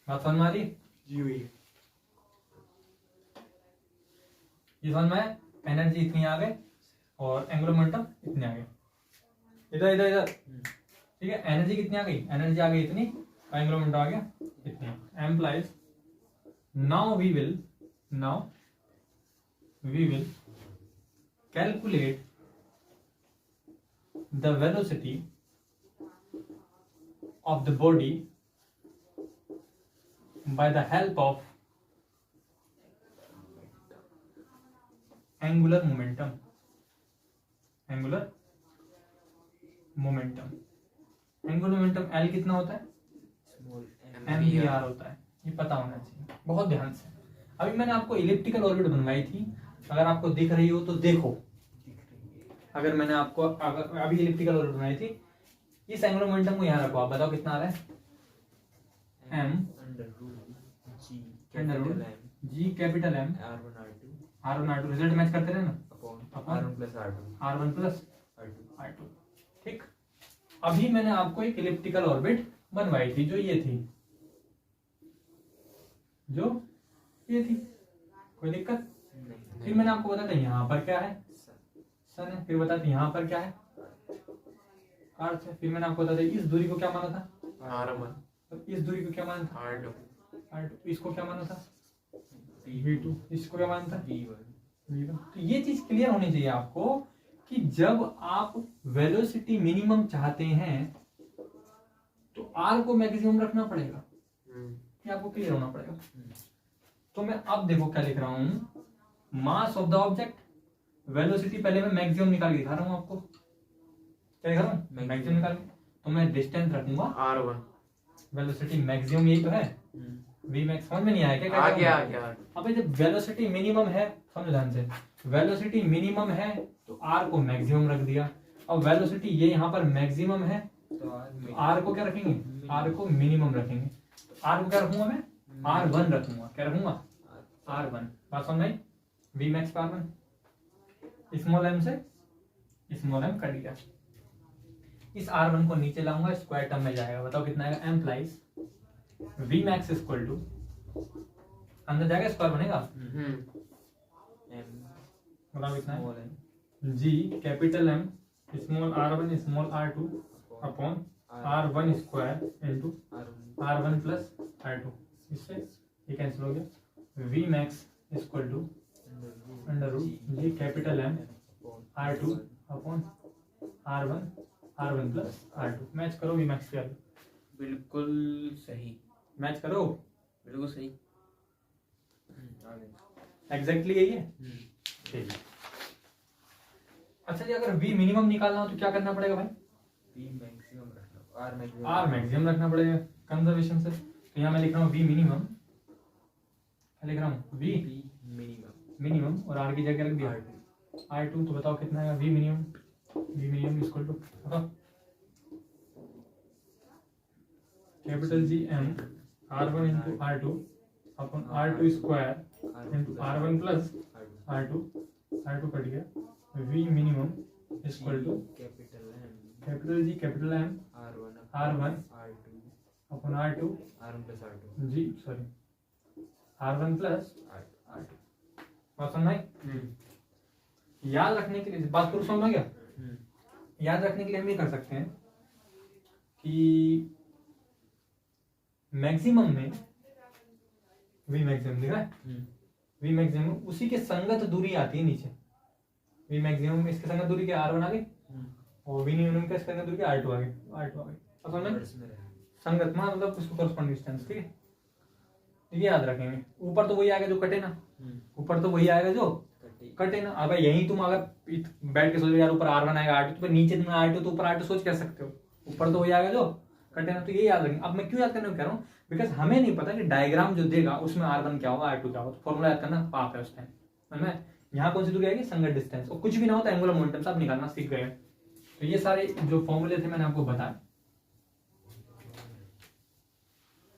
बात समझ में आ रही? जी हुई। ये समझ में, एनर्जी इतनी आ गई और एंगुलर मोमेंटम इतनी आ गई, इधर इधर इधर, ठीक है? एनर्जी कितनी आ गई? एनर्जी आ गई इतनी, एंगुलर मोमेंटम आ गया इतनी। Implies now we will calculate the velocity of the body by the help of angular momentum. Angular momentum L कितना होता है? MVR होता है, ये पता होना चाहिए बहुत ध्यान से। अभी मैंने आपको इलिप्टिकल ऑर्बिट बनवाई थी, अगर आपको दिख रही हो तो देखो। अगर मैंने आपको अभी इलिप्टिकल ऑर्बिट बनाई थी, इस एंगुलर मोमेंटम को यहाँ रखो, आप बताओ कितना आ रहा है? M G capital M R1 R2, result match करते रहे ना, R1 प्लस R2, ठीक? अभी मैंने आपको एक इलिप्टिकल ऑर्बिट बनवाई थी, जो ये थी, कोई दिक्कत? फिर मैंने आपको बताया था यहाँ पर क्या है? सन है। फिर बताया था यहाँ पर क्या है? अर्थ है। फिर मैंने आपको बताया था इस दूरी को क्या माना था? R1। तो इस दूरी को क्या माना था? R2। इसको क्या माना था? V2। इसको क्या माना था? V1। तो ये चीज क्लियर होनी चाहिए आपको कि जब आप वेलोसिटी मिनिमम चाहते हैं तो R को मैक्सिमम रखना पड़ेगा, ये आपको क्लियर होना पड़ेगा। तो मैं अब देखो क्या लिख रहा हूं, mass of the object, velocity पहले मैं मैक्सिमम निकाल के दिखा रहा हूं आपको। क्या दिखा रहा हूं? मैक्सिमम निकाल के। तो मैं डिस्टेंस रखूंगा R1, वेलोसिटी मैक्सिमम, यही तो है वी मैक्स। समझ में नहीं आया क्या? आ गया। अब जब वेलोसिटी मिनिमम है, समझ ध्यान से, वेलोसिटी मिनिमम है तो R को मैक्सिमम रख दिया। अब वेलोसिटी ये यहाँ पर मैक्सिमम है तो आर को क्या रखेंगे, आर को मिनिमम रखेंगे। आर को क्या रखूंगा मैं, R1 रखूंगा। क्या रखूंगा, R1। बात समझ आई, वी मैक्स पर R1, स्मॉल m से स्मॉल m कट गया। इस R1 को नीचे लाऊंगा, स्क्वायर टर्म में जाएगा। बताओ कितना आएगा, implies V max equal to, अंदर जाएगा स्क्वायर बनेगा, बताओ कितना है, G capital M small R1 small R2 upon R1 square into R1 plus R2। इससे ये कैंसिल हो गया। V max equal to under root G capital M R2 upon R1 plus R2। Match करो V max के, बिल्कुल सही, match करो, बिल्कुल सही। एग्जैक्टली यही है। ठीक है। अच्छा जी, अगर वी मिनिमम निकालना हो तो क्या करना पड़ेगा भाई, आर मैक्सिमम रखना पड़ेगा कंजर्वेशन से। तो यहाँ मैं लिख रहा हूँ वी मिनिमम, क्या लिख रहा हूँ, वी मिनिमम और आर की जगह रख दिया R2। तो बताओ कितना है वी मिनिमम इक्वल टू, बताओ capital G M R1 into R2 upon R2 square into R1 plus R2 cut गया। V minimum equal to capital G capital M R1 upon R2 जी सॉरी R1 प्लस R2। बात समझ आई? याद रखने के लिए, बात करो समझ में आ गया? याद रखने के लिए हम ये कर सकते हैं कि मैक्सिमम में वी मैक्सिमम दिख रहा है, वी मैक्सिमम उसी के संगत दूरी आती है नीचे। वी मैक्सिमम में इसके संगत दूरी क्या R1 आ गई और वी मिनिमम का इसके संगत दूरी क्या R2 आ गई, अब समझ में? संगत मतलब उसको कॉरस्पॉन्डिंग डिस्टेंस, ठीक है। ये याद रखेंगे। ऊपर तो वही आएगा जो कटे ना, ऊपर तो वही आएगा जो कटे ना। अब यही तुम अगर बैठ के सोचो यार ऊपर R1 आएगा R2 तो नीचे तुम R2 तो ऊपर R2 सोच कर सकते हो, ऊपर तो वही आएगा जो कटे ना। तो ये याद रखेंगे। अब मैं क्यों याद करने को कह रहा हूँ, बिकॉज हमें नहीं पता कि डायग्राम जो देगा उसमें R1 क्या होगा R2 क्या होगा। तो फॉर्मूला याद करना पाप है उस टाइम, समझ में? यहाँ कौन सी दूरी आएगी, संगत डिस्टेंस, और कुछ भी ना होता एंगुलर मोमेंटम सब निकालना सीख गए। तो ये सारे जो फॉर्मूले थे मैंने आपको बताया।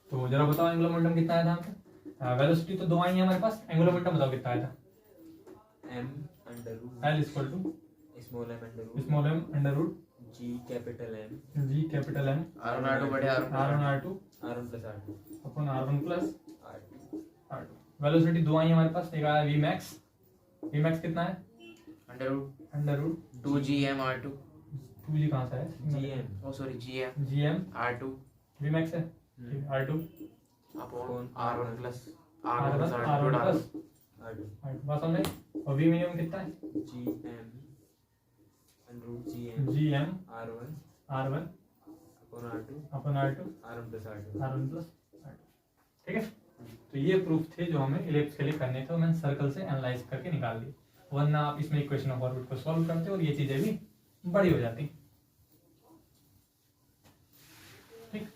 तो जरा बताओ एंगुलर मोमेंटम कितना आया था? वेलोसिटी तो दो आई है हमारे पास, एंगुलर मोमेंटम बताओ कितना आया था? L equal to small m under root G capital M R1 R2 बटे R1 plus R2 upon R1 plus R2। R2। Velocity दो आई है हमारे पास, एक आया वी मैक्स कितना है, under root 2gm R2 2g कहाँ से है, GM oh sorry gm R2 V max है, R2 upon R1 plus R1 plus R2 बात समझ आई? और वी मिनिमम कितना है, GM under root GM gm R1 upon R2 R1 plus R2। ठीक है। तो ये प्रूफ थे जो हमें इलिप्स के लिए करने थे, और मैंने सर्कल से एनालाइज करके निकाल दी, वरना आप इसमें इक्वेशन ऑफ ऑर्बिट को सॉल्व करते और ये चीजें भी बड़ी हो जाती। ठीक।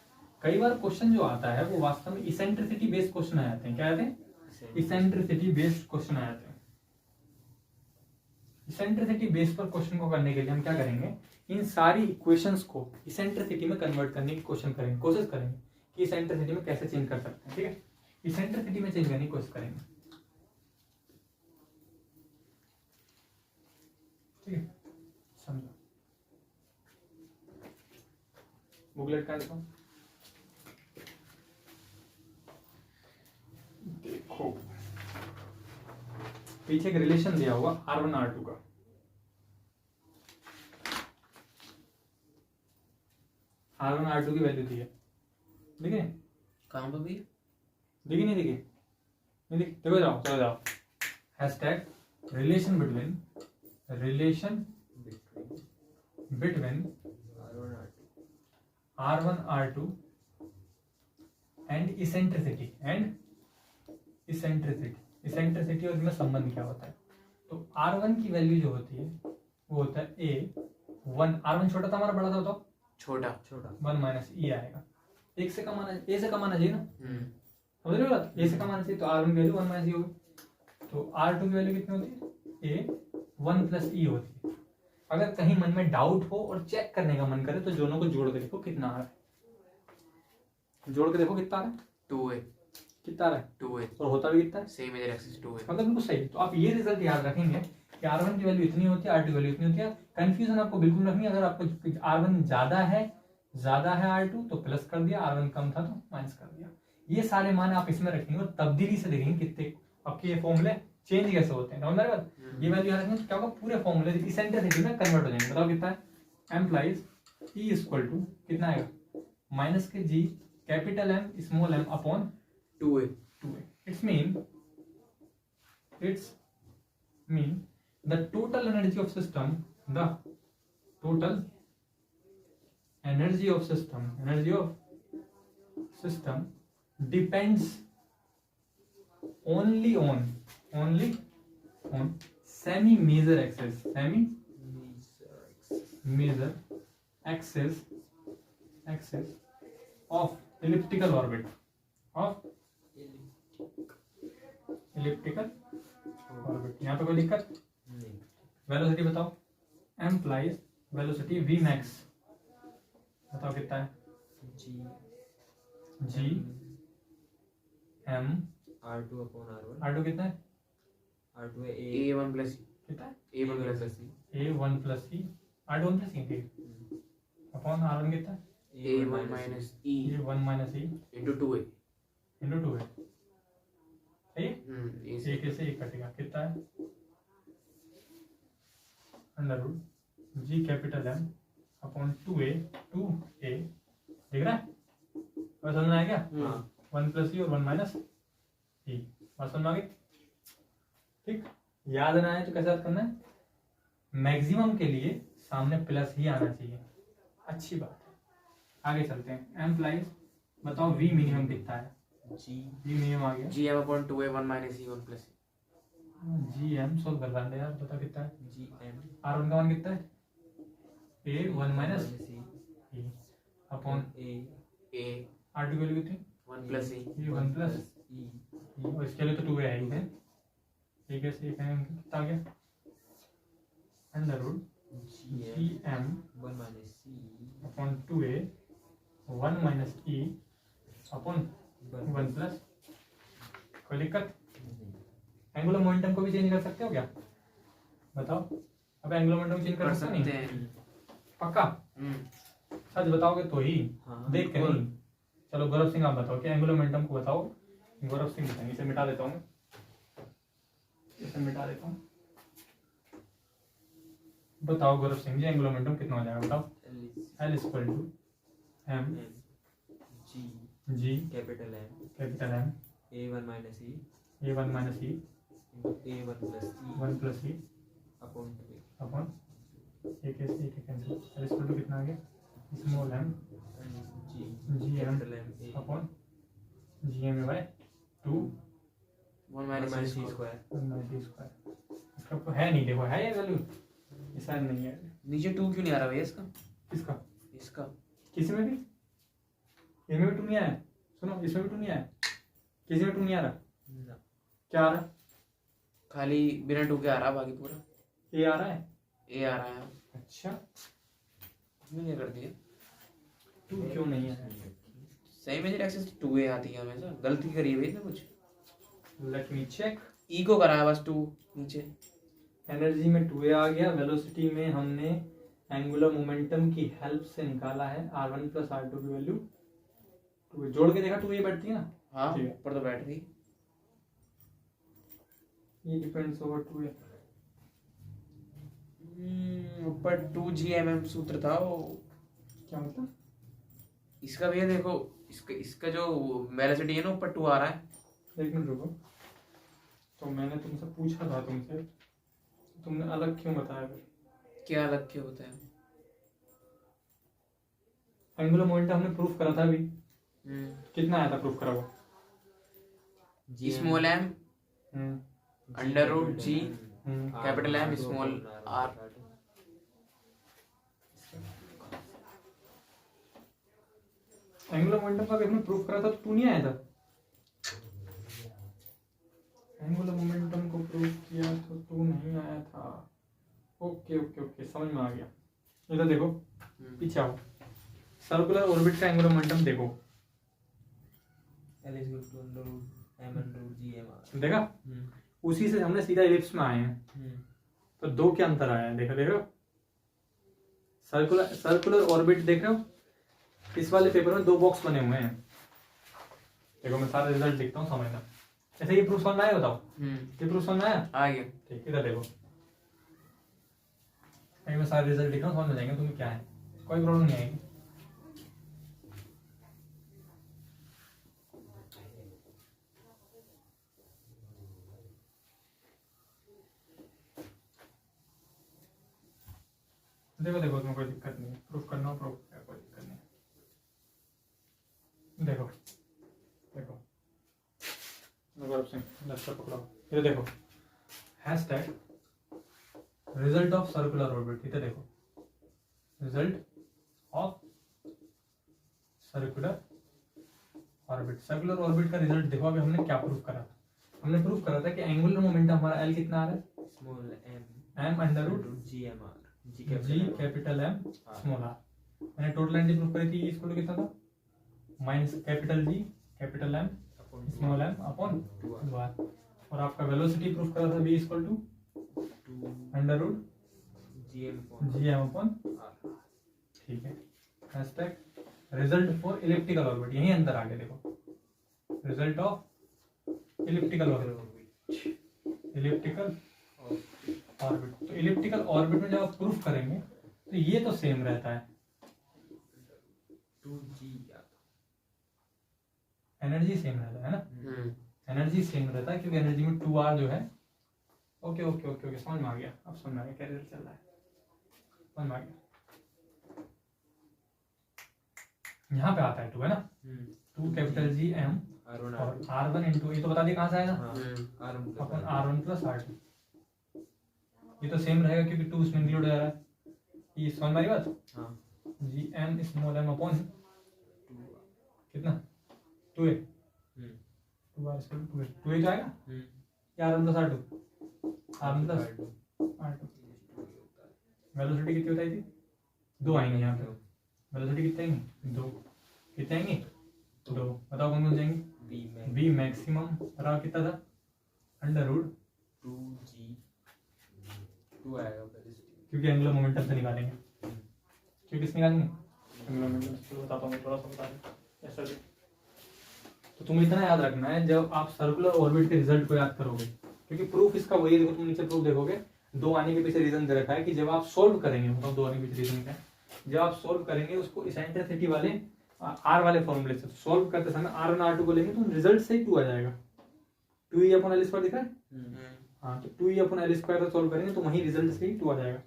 कई बार क्वेश्चन जो आता है वो वास्तव में इसेंट्रिसिटी बेस्ड क्वेश्चन आ जाते हैं। क्या आते हैं? इसेंट्रिसिटी बेस्ड क्वेश्चन आ जाते हैं। इसेंट्रिसिटी बेस पर क्वेश्चन को करने के लिए हम क्या करेंगे, इन सारी इक्वेशंस को इसेंट्रिसिटी में कन्वर्ट करने की कोशिश करेंगे कि इसेंट्रिसिटी में कैसे चेंज कर सकते हैं। ठीक है, इसेंट्रिसिटी में चेंज करने की कोशिश करेंगे। ठीक है, समझो। बुकलेट का देखो, पीछे एक रिलेशन दिया हुआ R1 R2 का। R1 R2 की वैल्यू दी है, देखिए कहाँ पर भी देखिए नहीं दिखे, नहीं दिखे, देखो जाओ, चलो जाओ। Hashtag relation between R1 R2 and eccentricity और इनमें संबंध क्या होता है। तो R1 की वैल्यू जो होती है वो होता है A1। R1 छोटा था हमारा, बड़ा था बताओ? छोटा 1 माइनस E आएगा। एक से कमाना, ए से कमाना चाहिए ना, समझ रहे हो बात? ए से कमाना चाहिए, तो R1 की वैल्यू 1 माइनस E होगी। तो R2 की वैल्यू कितनी होती है? A1 प्लस E होती है। अगर कहीं मन में डाउट हो और चेक करने का मन करे तो दोनों को जोड़ के देखो कितना आ रहा है, जोड़ के देखो कितना आ रहा है, 2a कितना आ रहा है 2a और होता भी कितना है, सेम मेजर एक्सिस 2a। मतलब बिल्कुल सही। तो आप ये रिजल्ट याद रखेंगे कि R1 की वैल्यू इतनी होती है, R2 की वैल्यू इतनी होती है। कंफ्यूजन आपको बिल्कुल रखनी है, अगर आपको R1 ज्यादा है R2 तो प्लस कर दिया, R1 कम था तो माइनस कर दिया। ये सारे मान आप इसमें रखेंगे और तब्दीली से देखेंगे कितने आपके ये फॉर्मूले चेंज कैसे होते हैं। समझ बात, ये वैल्यू याद रखेंगे तो क्या होगा, पूरे फॉर्मूले इसेंट्रिसिटी में कन्वर्ट हो जाएंगे। बताओ कितना है, एम्प्लाइज E इक्वल टू कितना आएगा, माइनस के G capital M small m upon 2a 2a। It's mean the total energy of system depends only on semi major axis of elliptical orbit यहाँ पे कोई दिक्कत, नहीं। वेलोसिटी बताओ, एम्प्लाइज वेलोसिटी V मैक्स बताओ कितना है, G M R2 upon R1 R2 कितना है, R2 है a1 प्लस कितना है, a1 plus A1 plus E R2 1 plus E ठीक अपॉन R1 कितना है, a1 minus e A1 minus E into 2a। Into 2 है, सही है, इसे एक से एक कटेगा, कितना है under root G capital M upon 2a दिख रहा है, बस समझ में आ गया, 1 प्लस E और 1 माइनस E, बात समझ में आ गई। ठीक, याद ना आए तो कैसे याद करना है, मैक्सिमम के लिए सामने प्लस ही आना चाहिए, अच्छी बात है। आगे चलते हैं, एम्प्लाइज बताओ V मिनिमम कितना है, G V मिनिमम आ गया, gm upon 2a 1 minus e 1 plus G M solve कर रहा है यार, बता कितना है, GM R1 का मान कितना है, A1 minus E upon A a R2 की वैल्यू कितनी, 1 plus e A1 plus E E और इसके लिए तो 2a है ही है, ठीक है, एक है कितना आ गया under root GM GM 1 minus C upon 2a 1 minus E upon 1 plus, कोई दिक्कत, एंगुलर मोमेंटम को भी चेंज कर सकते हो क्या, बताओ, अब एंगुलर मोमेंटम चेंज कर सकते सकते नहीं, हैं। पक्का सच बताओगे तो ही, हाँ देख के नहीं। चलो गौरव सिंह आप बताओ कि एंगुलर मोमेंटम को बताओ, गौरव सिंह बताएंगे, इसे मिटा देता हूँ, बताओ गौरव सिंह जी एंगुलर मोमेंटम कितना हो जाएगा, बताओ, L equal to M G capital M capital M A1 minus E A1 minus E into A1 plus E 1 plus E upon 2A upon एक कैंसिल, L इक्वल टू कितना आ गया, small m and G GM capital M A upon GM by 2 1 1 minus minus e E square 1/2 square, इसका तो है नहीं, देखो है ये वैल्यू, ये शायद नहीं है, नीचे 2 क्यों नहीं आ रहा भैया इसका किसका, इसका किसी में भी, इनमें भी 2 नहीं आया, सुनो इसमें भी 2 नहीं आया, किसी में 2 नहीं आ रहा, No. क्या आ रहा, खाली बिना 2 के आ रहा, बाकी पूरा ए आ रहा है, a आ रहा है। अच्छा इसमें क्या कर दिया, 2 क्यों नहीं है, सही मेजर एक्सिस 2a आती है हमेशा, गलती करी है भैया इसने कुछ, लेट मी चेक, e को कराया बस 2 नीचे, एनर्जी में 2a आ गया, वेलोसिटी में हमने एंगुलर मोमेंटम की हेल्प से निकाला है R1 प्लस R2 की वैल्यू 2a, जोड़ के देखा 2a बैठती है ना, हाँ ठीक है। ऊपर तो बैठ रही, ये डिपेंड्स ओवर 2a, ऊपर 2 सूत्र था वो, क्या मतलब, इसका भैया देखो, इसका जो वेलोसिटी है ना ऊपर 2 आ रहा है, एक मिनट रुको, तो मैंने तुमसे पूछा था, तुमसे तुमने अलग क्यों बताया फिर, क्या अलग क्यों होता है, एंगुलर मोमेंटम हमने प्रूफ करा था अभी, कितना आया था प्रूफ करा हुआ, small m under root G capital M small r, angular momentum का भी हमने प्रूफ करा था तो 2 नहीं आया था, एंगुलर मोमेंटम को प्रूफ किया तो 2 नहीं आया था, ओके ओके ओके, समझ में आ गया। इधर देखो, हम्म। पीछे आओ, सर्कुलर ऑर्बिट का एंगुलर मोमेंटम देखो, L is equal to under root m under root g m r। देखा, उसी से हमने सीधा इलिप्स में आए हैं। तो दो क्या अंतर आया है, देखो देख रहे हो, सर्कुलर ऑर्बिट देख रहे हो, इस वाले पेपर में दो बॉक्स बने हुए हैं। देखो मैं सारा रिजल्ट लिखता हूँ, समझना। ऐसे ये प्रूफ समझ में आया, बताओ ये प्रूफ समझ में आया? आ गया। ठीक, इधर देखो, मैं सारा रिजल्ट लिख रहा हूँ, समझ में जाएंगे तुम्हें क्या है, कोई प्रॉब्लम नहीं आएगी। देखो देखो, तुम्हें कोई दिक्कत नहीं है, प्रूफ करना हो प्रूफ, कोई दिक्कत नहीं है। देखो देखो, गौरव सिंह लैपटॉप पकड़ो, ये देखो, hashtag result of circular orbit, इधर देखो, result of circular orbit. Circular orbit का रिजल्ट देखो, अभी हमने क्या प्रूफ करा था, हमने प्रूफ करा था कि एंगुलर मोमेंटम हमारा एल कितना आ रहा है, small M under root g m r G capital M small R. मैंने टोटल एनर्जी प्रूफ करी थी, इसको कितना था, minus capital G capital M small M upon 2r। और आपका वेलोसिटी प्रूफ करा था V equal to under root G M upon r। ठीक है। Hashtag result for elliptical orbit, यही अंतर आ गया, देखो, result of elliptical orbit, elliptical orbit. तो इलिप्टिकल ऑर्बिट में जब आप प्रूफ करेंगे तो ये तो सेम रहता है, 2g एनर्जी सेम रहता है ना, एनर्जी सेम रहता है, क्योंकि एनर्जी में 2r जो है। ओके ओके ओके ओके, समझ में आ गया, अब समझ में आ गया क्या रिजल्ट चल रहा है, समझ में आ गया। यहाँ पे आता है 2 है ना, 2 कैपिटल जी एम और r1 इंटू, ये तो बता दिए कहाँ से आएगा, अपन r1 प्लस r2, ये तो सेम रहेगा क्योंकि 2 उसमें इंक्लूड हो जा रहा है। ये समझ में आ रही बात, G M small M upon कितना 2a, 2r square 2a, 2a तो आएगा, या r1 plus r2 plus r2। Velocity कितनी बताई थी, 2 आएंगे यहाँ पे, वेलोसिटी कितने आएंगे, 2, कितने आएंगे 2, बताओ कौन कौन जाएंगे, बी मैक्सिमम बराबर कितना था, अंडर रूट 2 आएगा वेलोसिटी, क्योंकि एंगुलर मोमेंटम से निकालेंगे, क्योंकि किस निकालेंगे, एंगुलर मोमेंटम से। बताता हूँ थोड़ा सा, बता दें ऐसा भी। तो तुम्हें इतना याद रखना है जब आप सर्कुलर ऑर्बिट के रिजल्ट को याद करोगे, क्योंकि प्रूफ इसका वही, देखो तुम नीचे प्रूफ देखोगे, 2 आने के पीछे रीजन दे रखा है कि जब आप सोल्व करेंगे, मतलब 2 आने के पीछे रीजन क्या है, जब आप सोल्व करेंगे उसको इसेंट्रिसिटी वाले आर वाले फॉर्मूले से सोल्व करते समय r1 r2 को लेंगे तो रिजल्ट से ही 2 आ जाएगा, 2e अपॉन एल स्क्वायर दिख रहा है, हाँ, तो 2e upon L square solve करेंगे तो वही रिजल्ट से ही 2 आ जाएगा।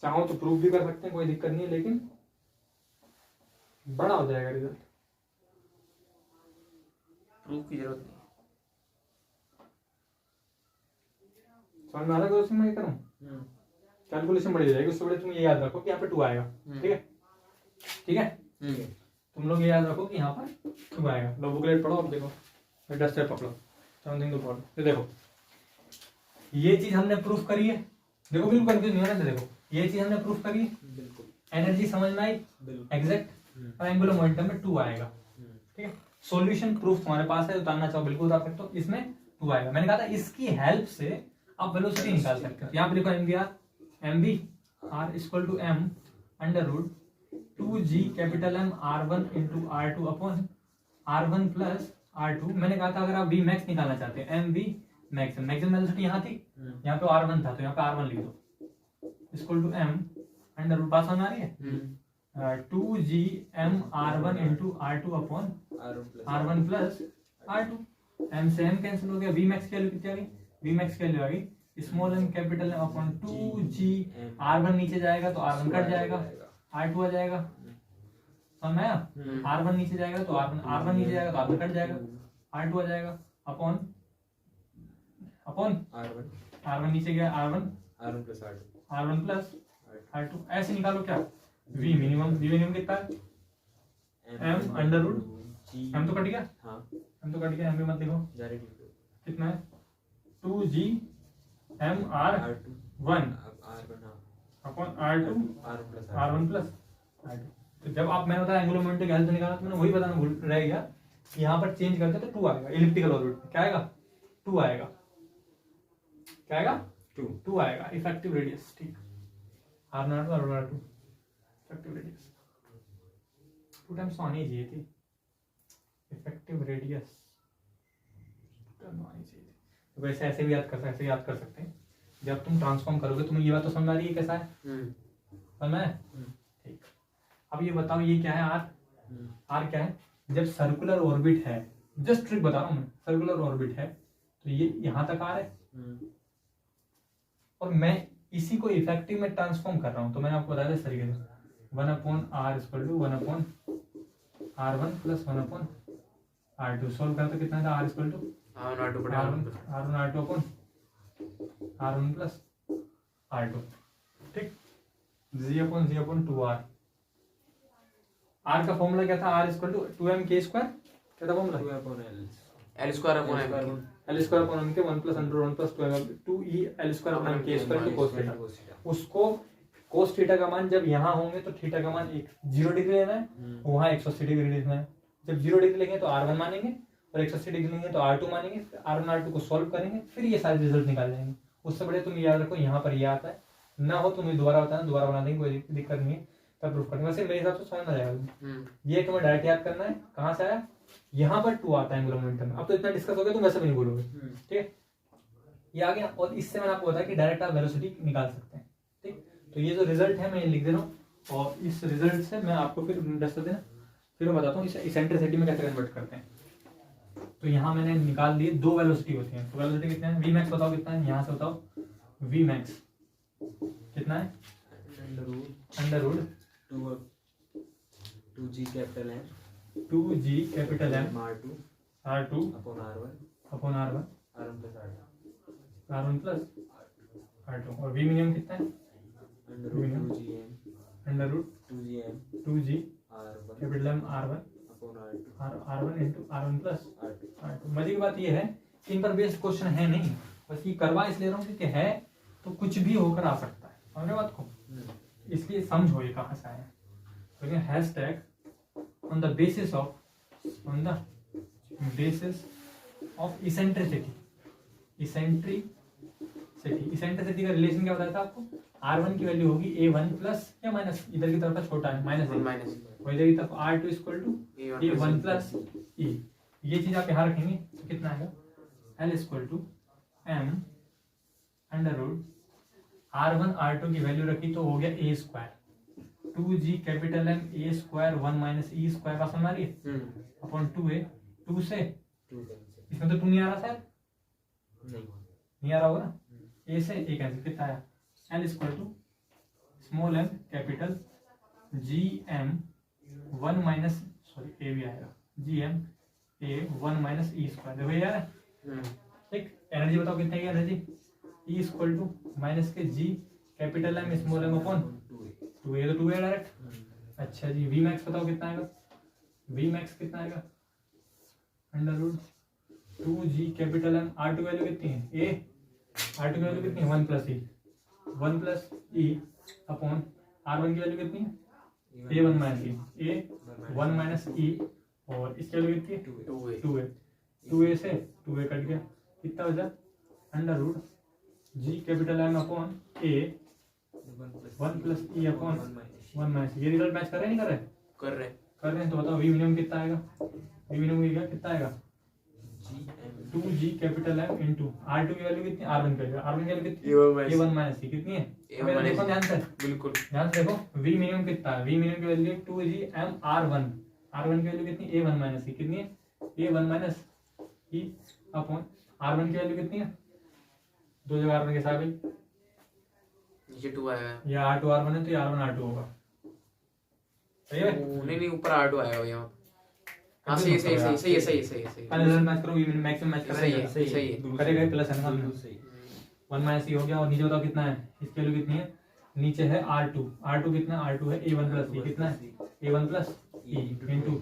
चाहो तो प्रूफ भी कर सकते हैं, कोई दिक्कत नहीं है, लेकिन बड़ा हो जाएगा रिजल्ट, प्रूफ की जरूरत नहीं। समझ में आ रहा है दोस्तों, मैं ये करूँ, कैलकुलेशन बड़ी हो जाएगी, उससे बड़े तुम ये याद रखो कि यहाँ पे 2 आएगा, ठीक है, ठीक है, तुम लोग ये याद रखो कि यहाँ पर 2 आएगा। लो बुकलेट पढ़ो, अब देखो, डस्टर पकड़ो, समथिंग तो पढ़ो, तो देखो ये चीज हमने प्रूफ करी है, देखो बिल्कुल कंफ्यूज नहीं होना, देखो ये चीज हमने प्रूफ करी है, बिल्कुल एनर्जी समझ में आई एग्जैक्ट, और एंगुलर मोमेंटम में 2 आएगा, ठीक है। सॉल्यूशन प्रूफ तुम्हारे पास है, उतारना चाहो बिल्कुल उतार सकते हो, इसमें 2 आएगा। मैंने कहा था इसकी हेल्प से आप वेलोसिटी निकाल सकते हो, यहाँ पे लिखो M V R equal to M under root 2g capital M r1 into r2 upon r1 plus r2। मैंने कहा था अगर आप v मैक्स निकालना चाहते हैं, M V maximum, maximum velocity यहाँ थी, यहाँ पे r1 था तो यहाँ पे r1 लिख दो, equal to m under root, पास होना आ रही है 2g m r1 into r2 upon r1 plus r2। m से m कैंसिल हो गया, v मैक्स की वैल्यू कितनी आ गई, v मैक्स की वैल्यू आ गई small m capital m upon 2g, r1 नीचे जाएगा तो r1 कट जाएगा, r2 आ जाएगा, समझ में आया, r1 नीचे जाएगा तो r1 नीचे जाएगा तो r1 कट जाएगा, r2 आ जाएगा अपॉन r1 नीचे गया r1 प्लस r2। ऐसे निकालो क्या, v मिनिमम कितना है, m अंडर रूट, m तो कट गया, m तो कट गया, m भी मत लिखो, कितना है 2g m r1 R1 upon R2 R1 R1 plus R2। तो जब आप मैंने बताया एंगुलर मोमेंटम हेल्थ निकाला तो मैंने वही बताना भूल रह गया कि यहाँ पर चेंज करते तो 2 आएगा इलिप्टिकल ऑर्बिट। क्या आएगा? 2 आएगा। क्या आएगा? 2 आएगा इफेक्टिव रेडियस। ठीक, R0 और R2 इफेक्टिव रेडियस 2 टाइम्स तो आनी चाहिए थी। इफेक्टिव रेडियस आनी चाहिए थी। तो वैसे ऐसे भी याद कर सकते हैं। जब तुम ट्रांसफॉर्म करोगे तुम्हें ये बात तो समझ आ रही है कैसा है? समझ में? ठीक। अब ये बताओ ये क्या है? आर क्या है? जब सर्कुलर ऑर्बिट है, जस्ट ट्रिक बता रहा हूं मैं, सर्कुलर ऑर्बिट है तो ये यहां तक आर है और मैं इसी को इफेक्टिव में ट्रांसफॉर्म कर रहा हूं। तो मैंने आपको बताया इस तरीके से 1/r equal to 1/r1 plus 1/r2 solve करते कितना था? r equal to R1 R2 upon R1 plus R2। ठीक, g अपॉन 2r। r का फॉर्मूला क्या था? r equal to 2m k square. क्या था formula? L square upon m L square upon m के 1 plus under 1 plus 2e L square upon m k square two cos theta. उसको cos theta का मान जब यहाँ होंगे तो थीटा का मान 0 डिग्री लेना है, वहाँ 180 डिग्री लेना है। जब 0 डिग्री लेंगे तो R1 मानेंगे और 180 डिग्री लेंगे तो R2 मानेंगे। R1 R2 को सॉल्व करेंगे, फिर ये सारे रिजल्ट निकाल जाएंगे। उससे बड़े तुम याद रखो यहाँ पर ये आता है, ना हो तुम्हें दोबारा बताना, दोबारा बना देंगे, कोई दिक्कत नहीं है, तब प्रूफ करेंगे। वैसे मेरे हिसाब से समझ में आ जाएगा। ये तुम्हें डायरेक्ट याद करना है। कहाँ से आया? यहाँ पर 2 आता है एंगुलर मोमेंटम। अब तो इतना डिस्कस हो गया, तुम वैसे भी नहीं बोलोगे। ठीक है, ये आ गया। और इससे मैंने आपको बताया कि डायरेक्ट आप वेलोसिटी निकाल सकते हैं। ठीक, तो ये जो रिजल्ट है मैं ये लिख दे रहा हूँ और इस रिजल्ट से मैं आपको फिर मैं बताता हूँ इसे इसेंट्रिसिटी में कैसे कन्वर्ट करते हैं। तो यहाँ मैंने निकाल दिए 2 वेलोसिटी होती हैं। तो वेलोसिटी कितने हैं? वी मैक्स बताओ कितना है? यहाँ से बताओ वी मैक्स कितना है? Under root 2g capital M R2 upon R1 R1 plus R2 और वी मिनिमम कितना है? Under root 2g capital M R1 into R1 plus R2। मजे की बात ये है कि इन पर बेस्ड क्वेश्चन है नहीं, बस ये करवा इसलिए रहा हूँ क्योंकि है तो कुछ भी होकर आ सकता है। समझ बात को? इसलिए समझो ये कहाँ से आया। तो hashtag on the basis of eccentricity का रिलेशन क्या बताया था आपको? R1 की वैल्यू होगी A1 प्लस या माइनस, इधर की तरफ छोटा है माइनस और इधर की तरफ R2 equal to A1 plus E। ये चीज आप यहाँ रखेंगे तो कितना आएगा? L equal to M under root R1 R2 की वैल्यू रखी तो हो गया A square 2g capital M A square 1 minus E square का समझ आ रही है अपॉन 2a 2 से इसमें तो 2 नहीं आ रहा शायद, नहीं आ रहा होगा ना। A से A कैंसिल, कितना आया? L equal to small m capital G M 1 minus A भी आएगा G M A 1 minus E square. देखो ये आ रहा है। ठीक, एनर्जी बताओ कितनी है energy? E equal to minus के G capital M small m upon 2a तो 2a डायरेक्ट। अच्छा जी, वी मैक्स बताओ कितना आएगा? वी मैक्स कितना आएगा? Under root 2g capital M R2 value कितनी है? A R2 की वैल्यू कितनी है? 1 प्लस E अपॉन R1 की वैल्यू कितनी है? A1 minus E A 1 minus E और इसकी वैल्यू कितनी है? 2a से 2a कट गया, कितना बचा? Under root g capital M upon A 1 plus E upon 1 minus. ये रिजल्ट मैच कर रहे हैं नहीं कर रहे हैं? तो बताओ वी मिनिमम कितना आएगा? वी मिनिमम कितना आएगा? 2g capital M into R2 की वैल्यू कितनी है? R1 की वैल्यू कितनी है? A1 माइनस E कितनी है? देखो ध्यान से, बिल्कुल ध्यान से देखो वी मिनिमम कितना है? वी मिनिमम की वैल्यू 2g M R1 की वैल्यू कितनी? A1 माइनस E कितनी है? A1 minus E upon R1 की वैल्यू कितनी है? 2 जगह R1 के साथ भाई नीचे 2 आएगा या R2 R1 है तो ये R1 R2 होगा। सही है? नहीं ऊपर R2 आएगा यहाँ। हाँ सही मैच करो, मैक्सिमम मैच सही है करेगा प्लस है ना, 1 माइनस E हो गया। और नीचे बताओ कितना है? इसकी वैल्यू कितनी है? नीचे है R2 कितना है? R2 है A1 प्लस E कितना है? A1 प्लस E इंटू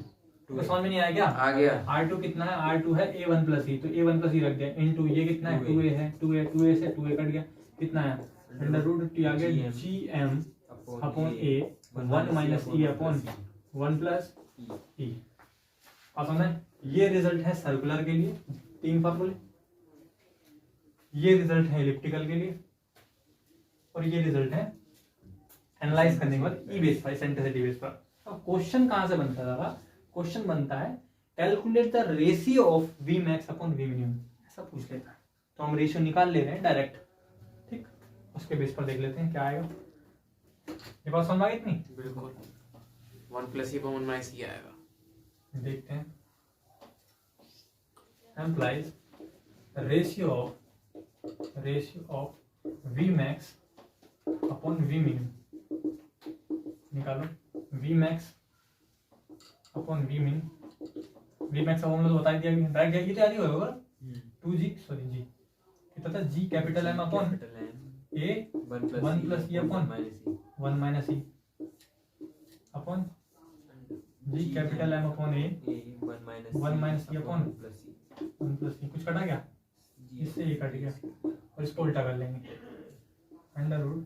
तो समझ में नहीं आया क्या? आ गया। R2 कितना है? R2 है A1 प्लस E तो A1 प्लस E रख दिया इंटू ये कितना है? 2a है 2a से 2a कट गया, कितना है? अंडर रूट टी आ गया जी M upon a 1 minus e upon 1 plus ई। आप समझ, ये रिजल्ट है सर्कुलर के लिए 3 फार्मूले, ये रिजल्ट है इलिप्टिकल के लिए, और ये रिजल्ट है एनालाइज करने के बाद ई बेस पर, सेंट्रिसिटी बेस पर। अब क्वेश्चन कहां से बनता है? क्वेश्चन बनता है calculate the ratio of V max upon V minimum, ऐसा पूछ लेता है। तो हम रेशियो निकाल ले रहे हैं डायरेक्ट, ठीक, उसके बेस पर देख लेते हैं क्या आएगा। ये बात समझ आ गई इतनी? बिल्कुल 1 प्लस ई 1 माइनस ई आएगा। देखते हैं। Implies ratio of V max upon V minimum, निकालो V max upon V min. V max का फॉर्मूला तो बता दिया गया, डायरेक्ट ये तो याद ही होगा 2g सॉरी जी कितना था, G capital M upon a 1 plus E upon 1 minus e upon G capital M upon a 1 minus e upon 1 plus e. कुछ कटा क्या? इससे ये कट गया, और इसको उल्टा कर लेंगे। अंडर रूट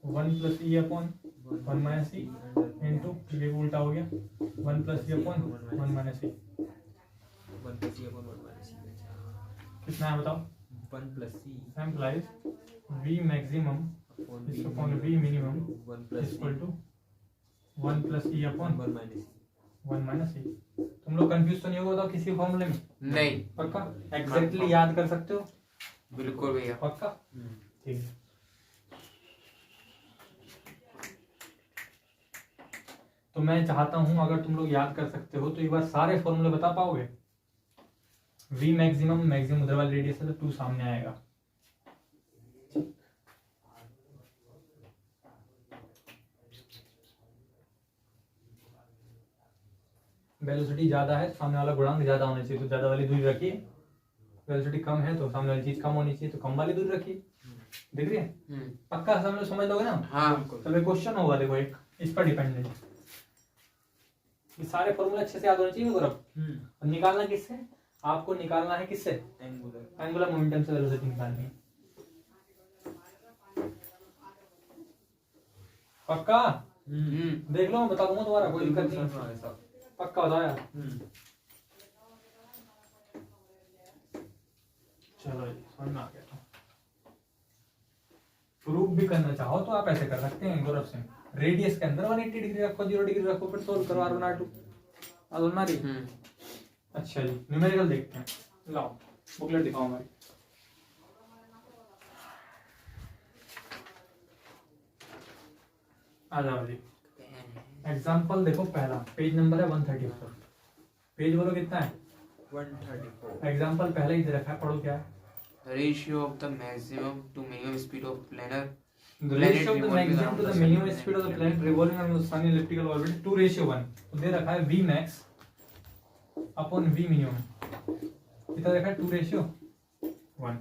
1 प्लस ई अपॉन 1 माइनस ई इंटू, ये उल्टा हो गया 1 प्लस ई अपॉन 1 माइनस ई। कितना है बताओ? 1 plus e implies V maximum upon V minimum equal to 1 plus E upon 1 minus e. तुम लोग कंफ्यूज तो नहीं होगा बताओ किसी फॉर्मूले में? नहीं, पक्का एग्जैक्टली याद कर सकते हो? बिल्कुल भैया। पक्का, ठीक है। तो मैं चाहता हूं अगर तुम लोग याद कर सकते हो तो एक बार सारे फॉर्मूले बता पाओगे? वी मैक्सिमम, मैक्सिमम उधर वाली रेडियस है तो 2 सामने आएगा। वेलोसिटी ज्यादा है, सामने वाला गुणांक ज्यादा होना चाहिए, तो ज्यादा वाली दूरी रखिए। वेलोसिटी कम है तो सामने वाली चीज कम होनी चाहिए, तो कम वाली दूरी रखिए। दिख रही है? पक्का समझ लोगे ना? हाँ। चलो क्वेश्चन होगा, देखो एक इस पर डिपेंडेंट। ये सारे फॉर्मूले अच्छे से याद होने चाहिए गौरव। और निकालना किससे? आपको निकालना है किससे? एंगुलर मोमेंटम से वेलोसिटी निकालनी है। पक्का देख लो, मैं बता दूंगा तुम्हारा, कोई दिक्कत नहीं। पक्का बताओ यार। चलो समझ में आ गया। प्रूफ भी करना चाहो तो आप ऐसे कर सकते हैं गौरव सिंह, रेडियस के अंदर 180 डिग्री रखो, 0 डिग्री रखो, फिर सोल्व करो R1 R2 R1 R। अच्छा जी, न्यूमेरिकल देखते हैं। लाओ बुकलेट दिखाओ हमारी। आ जाओ जी। एग्जाम्पल देखो, पहला पेज नंबर है 134। पेज बोलो कितना है? 134। एग्जाम्पल पहले ही दे रखा है, पढ़ो क्या है? Ratio of the maximum to minimum speed of planet, The ratio of the maximum to the minimum speed of the planet revolving around the sun in elliptical orbit 2 ratio 1। तो दे रखा है v max upon v minimum, कितना देखा है? 2 ratio 1।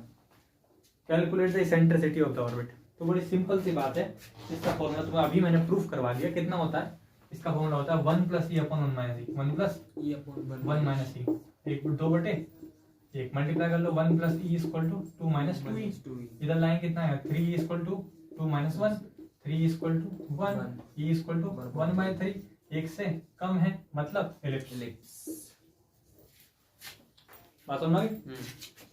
Calculate the eccentricity of the orbit. तो बड़ी simple सी बात है, इसका फॉर्मूला तुम्हें अभी मैंने प्रूफ करवा दिया। कितना होता है इसका फॉर्मूला? होता है 1 प्लस ई अपॉन 1 माइनस ई, 1 प्लस ई अपॉन 1 माइनस ई, 1/2 मल्टीप्लाई कर लो, 1 plus E equal to 2 minus 2 E. इधर लाइन कितना है? 3 equal to 2 minus 1, 3 equal to 1, E equal to 1/3, 1 से कम है मतलब एलिप्स। बात समझ में आ गई?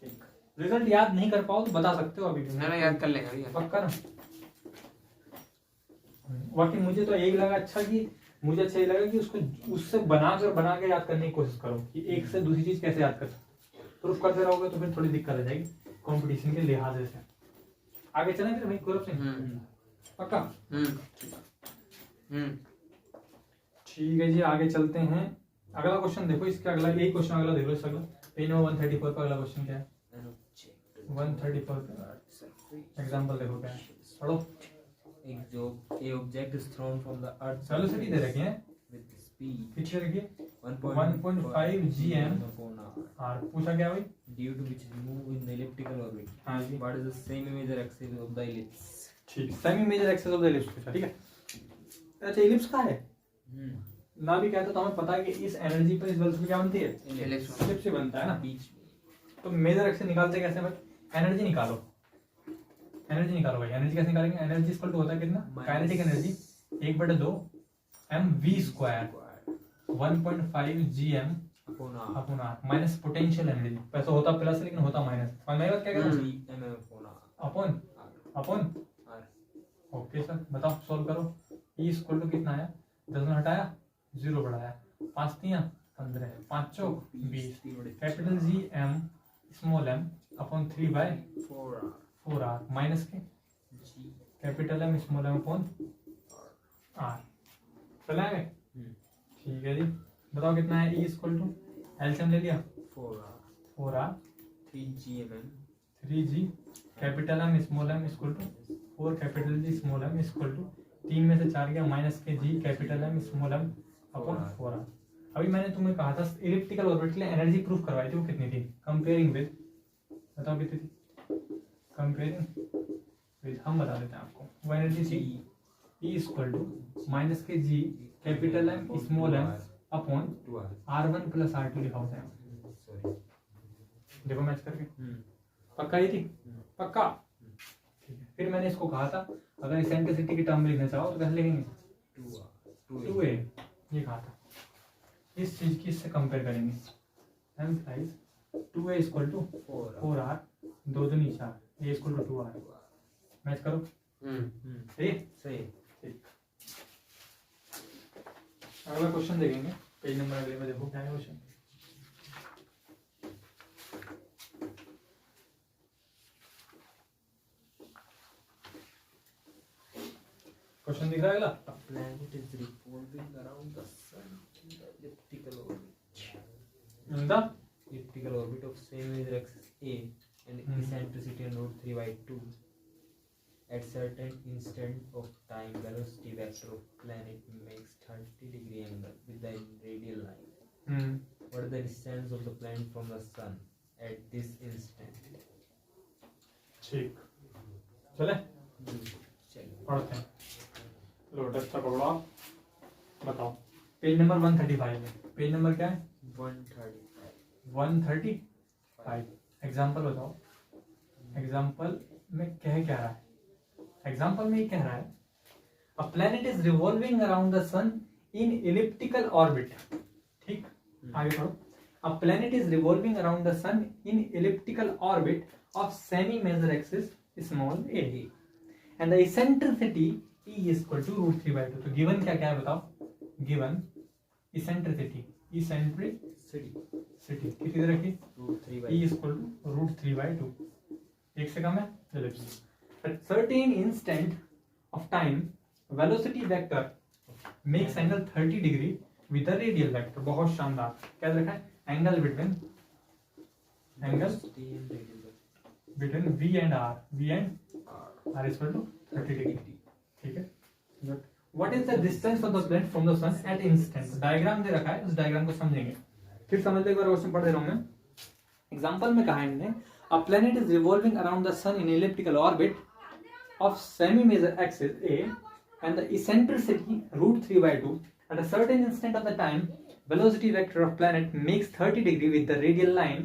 ठीक। रिजल्ट याद नहीं कर पाओ तो बता सकते हो अभी भी। ना याद कर लेंगे भैया। पक्का ना? बाकी मुझे तो यही लगा अच्छा कि मुझे अच्छा ये लगा कि उसको उससे बना के याद करने की कोशिश करो कि एक से दूसरी चीज कैसे याद कर सकते। प्रूफ करते रहोगे तो फिर थोड़ी दिक्कत आ जाएगी कंपटीशन के लिहाज से। आगे चलें फिर भाई गौरव सिंह? पक्का? ठीक है जी, आगे चलते हैं। अगला क्वेश्चन देखो, इसका अगला यही क्वेश्चन अगला देखो। इसका पेज नंबर 134 का अगला क्वेश्चन क्या है? 134 का एग्जांपल देखो क्या है, पढ़ो। A object is thrown from the earth velocity दे रखी है with speed कितनी रखी है? 1.5 gm upon hour, और पूछा क्या भाई? due to which it move in the elliptical orbit. हाँ जी, What is the semi major axis of the ellipse? ठीक। Semi major axis of the ellipse पूछा, ठीक है। अच्छा एलिप्स का है ना भी कहते तो हमें पता है कि इस एनर्जी पर इस वेलोसिटी क्या बनती है? एलिप्स। एलिप्स से बनता है ना। बीच में तो मेजर एक्सिस निकालते कैसे भाई? एनर्जी निकालो, एनर्जी निकालो भाई, एनर्जी कैसे निकालेंगे? एनर्जी इक्वल टू होता है कितना? Kinetic energy 1/2 mv² 1.5 gm upon R. Upon R minus potential energy. वैसे होता प्लस लेकिन होता माइनस। और मैं बात क्या कह रहा हूँ? mm upon R. Upon R. Upon R. Okay sir, बताओ सॉल्व करो। ई इक्वल टू कितना आया? 10 में हटाया 0 बढ़ाया, 5 3 15, 5 चौक 20, capital G M small M upon 3/4 4R. R minus के G. Capital M small M upon R. चला गए? ठीक है जी, बताओ कितना है? ई इक्वल टू एलसीएम ले लिया 4R. 4r 3 3g capital M small M equal to 4 capital G small M equal to 3 में से 4 गया माइनस के G capital M small M upon 4r। अभी मैंने तुम्हें कहा था इलिप्टिकल ऑर्बिट के लिए एनर्जी प्रूफ करवाई थी, वो कितनी थी? कंपेयरिंग विद, बताओ कितनी थी? कंपेयरिंग विद हम बता देते हैं आपको। वो एनर्जी थी ई इक्वल टू माइनस के G capital M small M upon 2R. r1 plus r2 लिखा होता है। Sorry. देखो मैच करके, पक्का ये थी? पक्का? ठीक है, फिर मैंने इसको कहा था अगर इसेंट्रिसिटी की टर्म में लिखना चाहो तो कैसे लिखेंगे? 2R. 2a, ये कहा था। इस चीज की इससे कंपेयर करेंगे, emphasise 2a equal to 4r 2 दूनी 4, a equal to 2r। Match करो, सही? सही. ठीक। अगला क्वेश्चन देखेंगे, पेज नंबर अगले में देखो क्या है क्वेश्चन। क्वेश्चन दिख रहा है अगला? A planet is revolving around the sun in the elliptical orbit of same major axis A and eccentricity and root 3/2. At certain instant of time, velocity vector of planet makes 30-degree angle with the radial line. What is the distance of the planet from the sun at this instant? ठीक, चले चलिए. पढ़ते हैं। Lotus का पकड़ो आप, बताओ। Page number 135 है। पेज नंबर क्या है? 135. 135। एग्जाम्पल बताओ, एग्जाम्पल में कह क्या रहा है? एग्जाम्पल में ये कह रहा है a planet is revolving around the sun in elliptical orbit. ठीक, आगे पढ़ो। A planet is revolving around the sun in elliptical orbit of semi major axis small a and the eccentricity E equal to root 3/2। तो given क्या क्या है बताओ? Given eccentricity, eccentricity कितनी रखी? root 3/2. E equal to root 3/2, एक से कम है ellipse. At certain instant of time, velocity vector makes angle 30 degree with the radial vector। बहुत शानदार। क्या रखा है? Angle between V and R, V and R is equal to 30 degree। ठीक है, good. What is the distance of the planet from the sun at instant? Diagram दे रखा है, उस डायग्राम को समझेंगे। फिर समझ लो, एक बार क्वेश्चन पढ़ दे रहा हूं मैं। एग्जांपल में कहा है इन्होंने a planet is revolving around the sun in elliptical orbit of semi-major axis A and the eccentricity root 3/2 at a certain instant of the time, velocity vector of planet makes 30 degree with the radial line.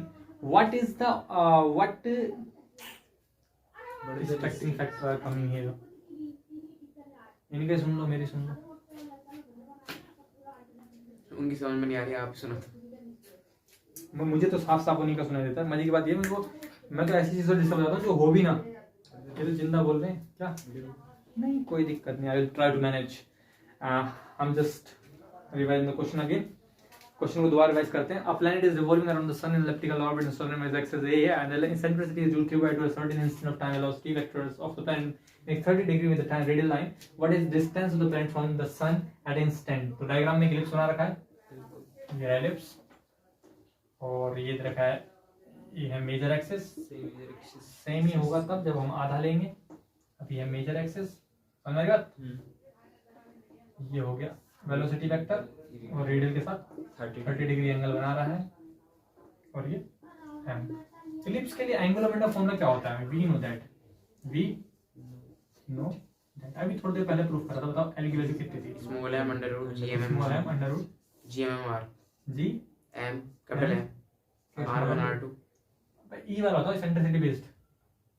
What is the distracting factor are coming here? इनके सुन लो, मेरी सुन लो। उनकी समझ में नहीं आ रही, आप सुनो। मुझे तो साफ साफ उन्हीं का सुनाई देता है। मजे की बात ये, मैं तो ऐसी चीजों डिस्टर्ब हो जाता हूँ जो हो भी ना। ये तो जिंदा बोल रहे हैं क्या? नहीं, कोई दिक्कत नहीं। I will try to manage. I am just revise the question again. Question को दोबारा रिवाइज करते हैं। A planet is revolving around the sun in elliptical orbit solar major axis A and the eccentricity is root 3/2 at certain instant of time, velocity vectors of the planet make 30 degree with the time radial line. What is distance of the planet from the sun at instant? तो diagram में ellipse बना रखा है, ये ellipse, और ये रखा है, ये है मेजर एक्सिस। सेम ही होगा तब जब हम आधा लेंगे। अभी है मेजर एक्सिस, समझ में बात? ये हो गया वेलोसिटी वेक्टर और रेडियल के साथ 30 डिग्री एंगल बना रहा है। और ये एम। इलिप्स के लिए एंगुलर मोमेंटम फॉर्मूला क्या होता है? We know that, we know that. अभी थोड़ी देर पहले प्रूफ करा था। बताओ एल की वैल्यू कितनी थी? Small m under root gmm small M under root gmmr G m capital m r1 r2 e वाला होता है eccentricity based.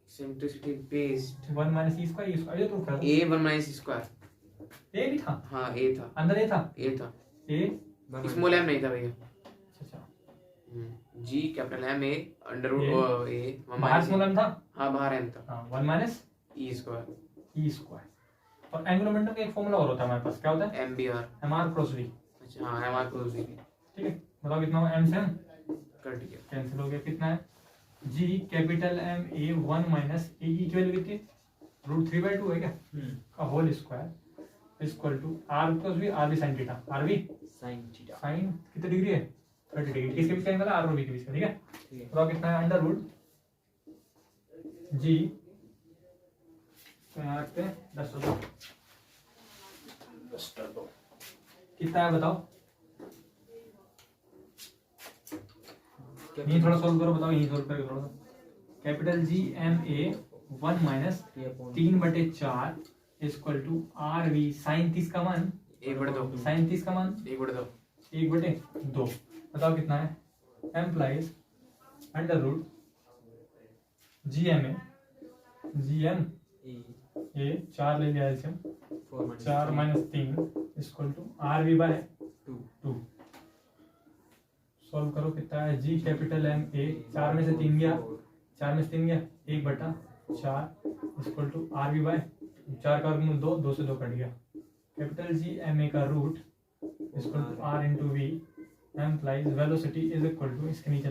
Eccentricity based 1 minus e square, e square ये प्रूफ कर दो। ए 1 माइनस स्क्वायर। ए भी था, हाँ ए था, अंदर ए था, ए था, ए स्मॉल एम नहीं था भैया। अच्छा G capital M a under root a बाहर स्मॉल एम था, हाँ बाहर एम था, हाँ 1 minus e square e square. और एंगुलर मोमेंटम का एक फॉर्मूला और होता है हमारे पास, क्या होता है? M V R. M R cross V. अच्छा हाँ एम आर क्रॉस वी। ठीक है, बताओ कितना हुआ? एम से एम कट गया, कैंसिल हो गया, कितना है? G capital M A 1 minus A की वैल्यू कितनी है? √3/2 है क्या का whole square equal to R cross V, R V sine theta, R V sin theta। Sine कितने डिग्री है? 30 डिग्री। किसके बीच का एंगल है? आर और बी के बीच का। ठीक है, ठीक है। बताओ कितना है? अंडर रूट जी तो यहाँ रखते हैं 10/2 कितना है बताओ? यही थोड़ा सोल्व करो, बताओ यही सोल्व करके थोड़ा सा। Capital G M A 1 minus 3/4 equal to R V sine 30 का मान, 1/2, साइन 30 का मान 1/2, 1/2। बताओ कितना है? Implies under root G M A 4 ले लिया LCM, 4 minus 3 equal to R V by 2। Solve करो, कितना है? जी कैपिटल एम ए 4 में से 3 गया, 4 में से 3 गया, 1/4 equal to R V by 4 का वर्गमूल 2, 2 से 2 कट गया। कैपिटल जी एम ए का root equal to R into V implies velocity is equal to, इसके नीचे